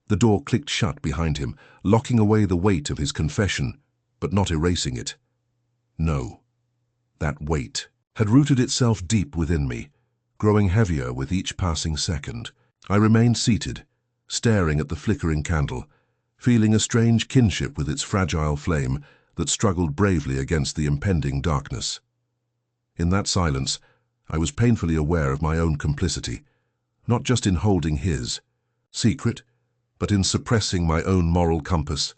The door clicked shut behind him, locking away the weight of his confession, but not erasing it. No, that weight had rooted itself deep within me, growing heavier with each passing second. I remained seated, staring at the flickering candle, feeling a strange kinship with its fragile flame that struggled bravely against the impending darkness. In that silence, I was painfully aware of my own complicity, not just in holding his secret, but in suppressing my own moral compass,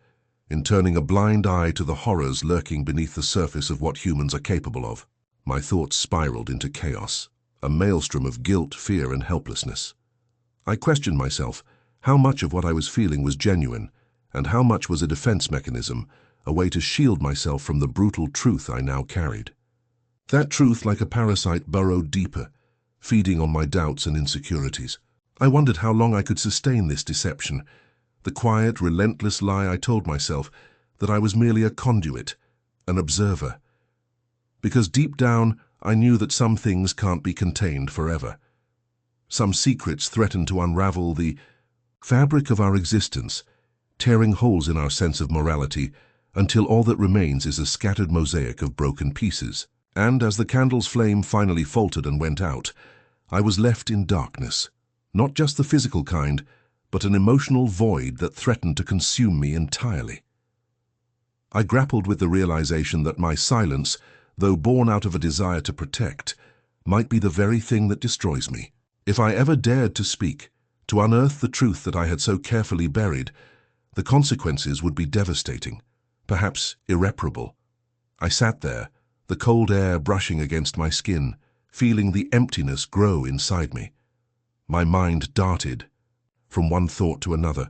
in turning a blind eye to the horrors lurking beneath the surface of what humans are capable of. My thoughts spiraled into chaos, a maelstrom of guilt, fear, and helplessness. I questioned myself, how much of what I was feeling was genuine, and how much was a defense mechanism, a way to shield myself from the brutal truth I now carried. That truth, like a parasite, burrowed deeper, feeding on my doubts and insecurities. I wondered how long I could sustain this deception, the quiet, relentless lie I told myself that I was merely a conduit, an observer. Because deep down, I knew that some things can't be contained forever. Some secrets threaten to unravel the fabric of our existence, tearing holes in our sense of morality until all that remains is a scattered mosaic of broken pieces. And as the candle's flame finally faltered and went out, I was left in darkness, not just the physical kind, but an emotional void that threatened to consume me entirely. I grappled with the realization that my silence, though born out of a desire to protect, might be the very thing that destroys me. If I ever dared to speak, to unearth the truth that I had so carefully buried, the consequences would be devastating, perhaps irreparable. I sat there, the cold air brushing against my skin, feeling the emptiness grow inside me. My mind darted from one thought to another.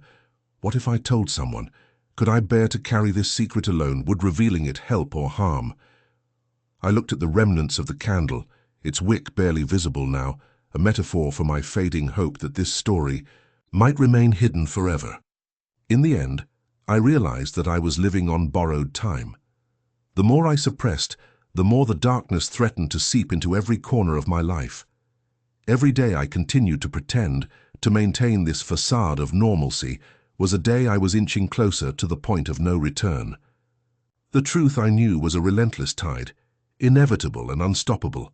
What if I told someone? Could I bear to carry this secret alone? Would revealing it help or harm? I looked at the remnants of the candle, its wick barely visible now, a metaphor for my fading hope that this story might remain hidden forever. In the end, I realized that I was living on borrowed time. The more I suppressed, the more the darkness threatened to seep into every corner of my life. Every day I continued to pretend, to maintain this facade of normalcy, was a day I was inching closer to the point of no return. The truth, I knew, was a relentless tide, inevitable and unstoppable,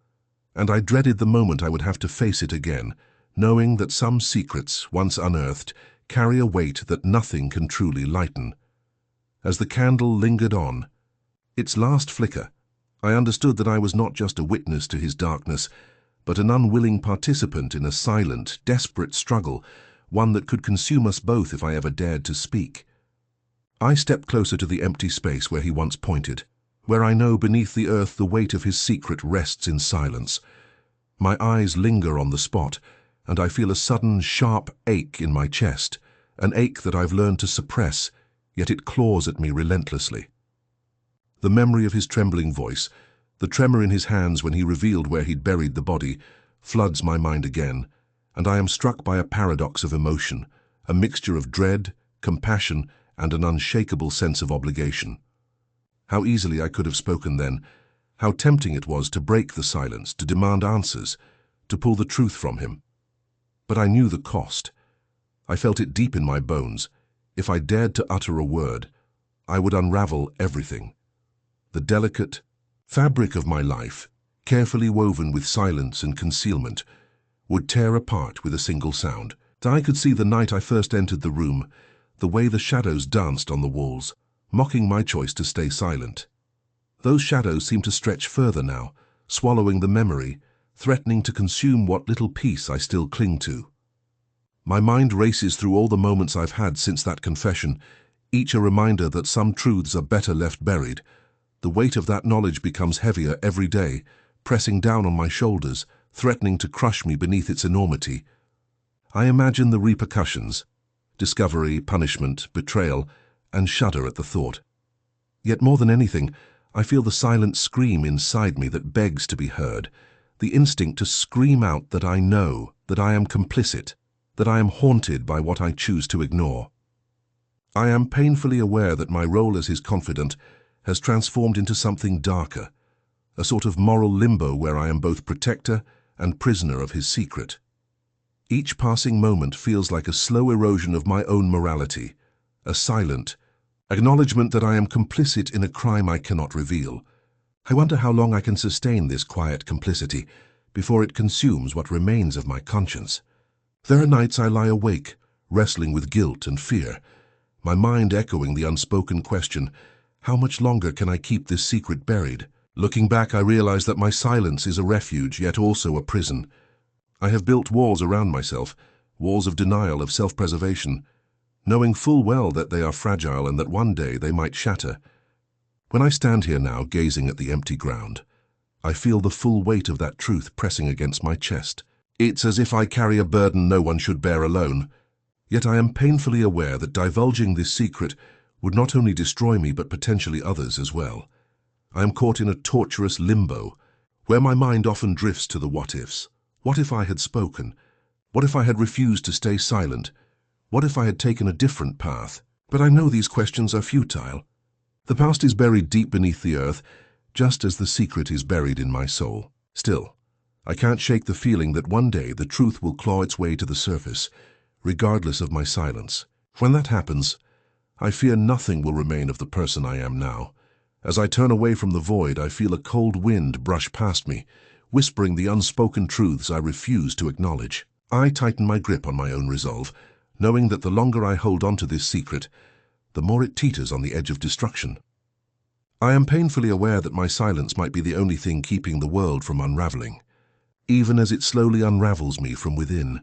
and I dreaded the moment I would have to face it again, knowing that some secrets, once unearthed, carry a weight that nothing can truly lighten. As the candle lingered on, its last flicker, I understood that I was not just a witness to his darkness, but an unwilling participant in a silent, desperate struggle, one that could consume us both if I ever dared to speak. I stepped closer to the empty space where he once pointed, where I know beneath the earth the weight of his secret rests in silence. My eyes linger on the spot, and I feel a sudden, sharp ache in my chest, an ache that I've learned to suppress, yet it claws at me relentlessly. The memory of his trembling voice, the tremor in his hands when he revealed where he'd buried the body, floods my mind again, and I am struck by a paradox of emotion, a mixture of dread, compassion, and an unshakable sense of obligation. How easily I could have spoken then, how tempting it was to break the silence, to demand answers, to pull the truth from him. But I knew the cost. I felt it deep in my bones. If I dared to utter a word, I would unravel everything. The delicate fabric of my life, carefully woven with silence and concealment, would tear apart with a single sound. I could see the night I first entered the room, the way the shadows danced on the walls, mocking my choice to stay silent. Those shadows seemed to stretch further now, swallowing the memory, threatening to consume what little peace I still cling to. My mind races through all the moments I've had since that confession, each a reminder that some truths are better left buried. The weight of that knowledge becomes heavier every day, pressing down on my shoulders, threatening to crush me beneath its enormity. I imagine the repercussions: discovery, punishment, betrayal, and shudder at the thought. Yet more than anything, I feel the silent scream inside me that begs to be heard, the instinct to scream out that I know, that I am complicit, that I am haunted by what I choose to ignore. I am painfully aware that my role as his confidant has transformed into something darker, a sort of moral limbo where I am both protector and prisoner of his secret. Each passing moment feels like a slow erosion of my own morality, a silent acknowledgement that I am complicit in a crime I cannot reveal. I wonder how long I can sustain this quiet complicity before it consumes what remains of my conscience. There are nights I lie awake, wrestling with guilt and fear, my mind echoing the unspoken question, how much longer can I keep this secret buried? Looking back, I realize that my silence is a refuge, yet also a prison. I have built walls around myself, walls of denial, of self-preservation, knowing full well that they are fragile and that one day they might shatter. When I stand here now, gazing at the empty ground, I feel the full weight of that truth pressing against my chest. It's as if I carry a burden no one should bear alone. Yet I am painfully aware that divulging this secret would not only destroy me but potentially others as well. I am caught in a torturous limbo, where my mind often drifts to the what-ifs. What if I had spoken? What if I had refused to stay silent? What if I had taken a different path? But I know these questions are futile. The past is buried deep beneath the earth, just as the secret is buried in my soul. Still, I can't shake the feeling that one day the truth will claw its way to the surface, regardless of my silence. When that happens, I fear nothing will remain of the person I am now. As I turn away from the void, I feel a cold wind brush past me, whispering the unspoken truths I refuse to acknowledge. I tighten my grip on my own resolve, knowing that the longer I hold on to this secret, the more it teeters on the edge of destruction. I am painfully aware that my silence might be the only thing keeping the world from unraveling, even as it slowly unravels me from within.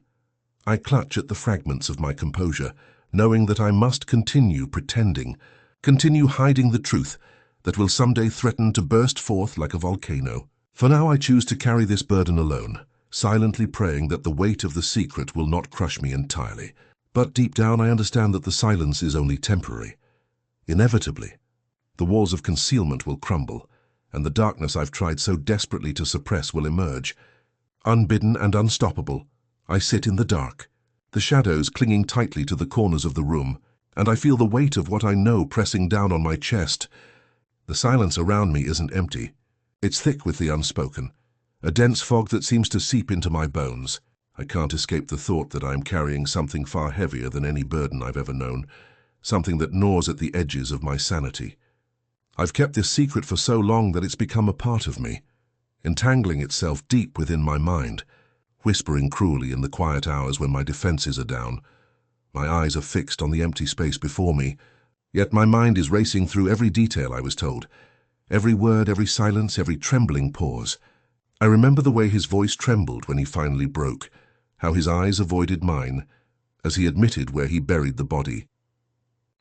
I clutch at the fragments of my composure, knowing that I must continue pretending, continue hiding the truth that will someday threaten to burst forth like a volcano. For now I choose to carry this burden alone, silently praying that the weight of the secret will not crush me entirely. But deep down I understand that the silence is only temporary. Inevitably, the walls of concealment will crumble, and the darkness I've tried so desperately to suppress will emerge. Unbidden and unstoppable, I sit in the dark, the shadows clinging tightly to the corners of the room, and I feel the weight of what I know pressing down on my chest. The silence around me isn't empty. It's thick with the unspoken, a dense fog that seems to seep into my bones. I can't escape the thought that I am carrying something far heavier than any burden I've ever known, something that gnaws at the edges of my sanity. I've kept this secret for so long that it's become a part of me, entangling itself deep within my mind, whispering cruelly in the quiet hours when my defenses are down. My eyes are fixed on the empty space before me, yet my mind is racing through every detail I was told, every word, every silence, every trembling pause. I remember the way his voice trembled when he finally broke, how his eyes avoided mine as he admitted where he buried the body.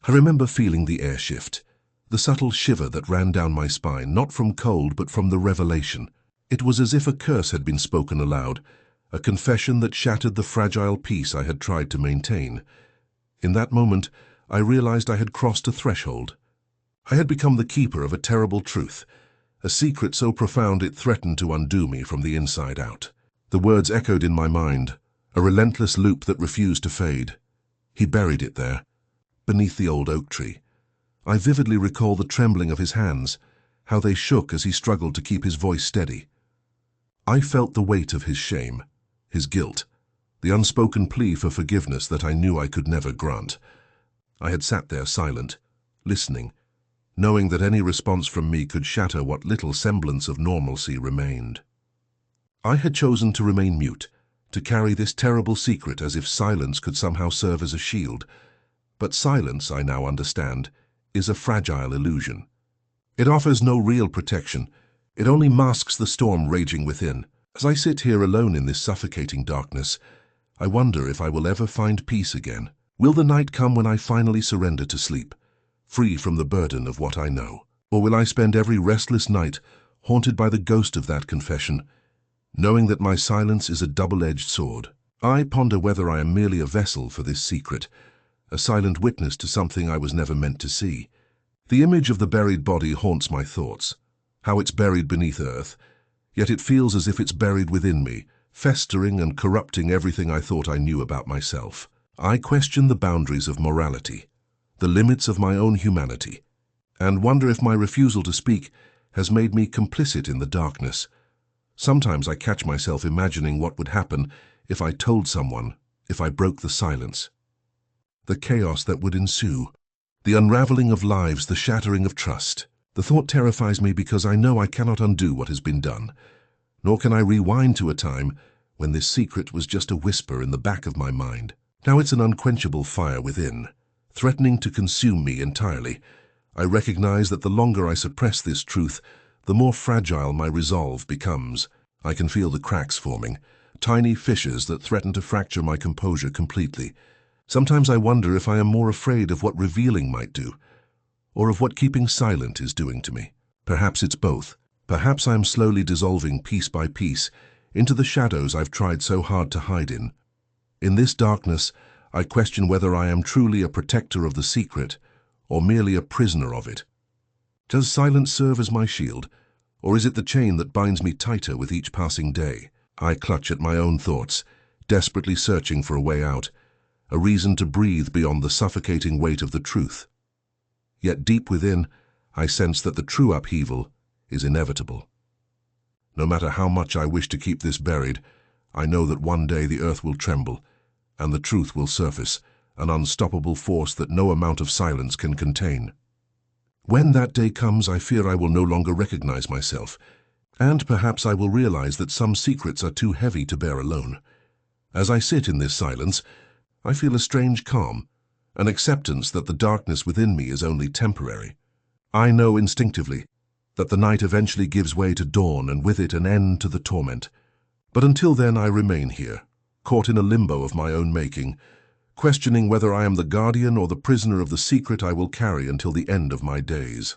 I remember feeling the air shift, the subtle shiver that ran down my spine, not from cold but from the revelation. It was as if a curse had been spoken aloud, a confession that shattered the fragile peace I had tried to maintain. In that moment, I realized I had crossed a threshold. I had become the keeper of a terrible truth, a secret so profound it threatened to undo me from the inside out. The words echoed in my mind, a relentless loop that refused to fade. He buried it there, beneath the old oak tree. I vividly recall the trembling of his hands, how they shook as he struggled to keep his voice steady. I felt the weight of his shame, his guilt, the unspoken plea for forgiveness that I knew I could never grant. I had sat there silent, listening, knowing that any response from me could shatter what little semblance of normalcy remained. I had chosen to remain mute, to carry this terrible secret as if silence could somehow serve as a shield. But silence, I now understand, is a fragile illusion. It offers no real protection. It only masks the storm raging within. As I sit here alone in this suffocating darkness, I wonder if I will ever find peace again. Will the night come when I finally surrender to sleep, free from the burden of what I know? Or will I spend every restless night haunted by the ghost of that confession, knowing that my silence is a double-edged sword? I ponder whether I am merely a vessel for this secret, a silent witness to something I was never meant to see. The image of the buried body haunts my thoughts, how it's buried beneath earth, yet it feels as if it's buried within me, festering and corrupting everything I thought I knew about myself. I question the boundaries of morality, the limits of my own humanity, and wonder if my refusal to speak has made me complicit in the darkness. Sometimes I catch myself imagining what would happen if I told someone, if I broke the silence. The chaos that would ensue, the unraveling of lives, the shattering of trust. The thought terrifies me because I know I cannot undo what has been done, nor can I rewind to a time when this secret was just a whisper in the back of my mind. Now it's an unquenchable fire within, threatening to consume me entirely. I recognize that the longer I suppress this truth, the more fragile my resolve becomes. I can feel the cracks forming, tiny fissures that threaten to fracture my composure completely. Sometimes I wonder if I am more afraid of what revealing might do, or of what keeping silent is doing to me. Perhaps it's both. Perhaps I am slowly dissolving piece by piece into the shadows I've tried so hard to hide in. In this darkness, I question whether I am truly a protector of the secret, or merely a prisoner of it. Does silence serve as my shield, or is it the chain that binds me tighter with each passing day? I clutch at my own thoughts, desperately searching for a way out, a reason to breathe beyond the suffocating weight of the truth. Yet deep within, I sense that the true upheaval is inevitable. No matter how much I wish to keep this buried, I know that one day the earth will tremble, and the truth will surface, an unstoppable force that no amount of silence can contain. When that day comes, I fear I will no longer recognize myself, and perhaps I will realize that some secrets are too heavy to bear alone. As I sit in this silence, I feel a strange calm, an acceptance that the darkness within me is only temporary. I know instinctively that the night eventually gives way to dawn and with it an end to the torment. But until then I remain here, caught in a limbo of my own making, questioning whether I am the guardian or the prisoner of the secret I will carry until the end of my days.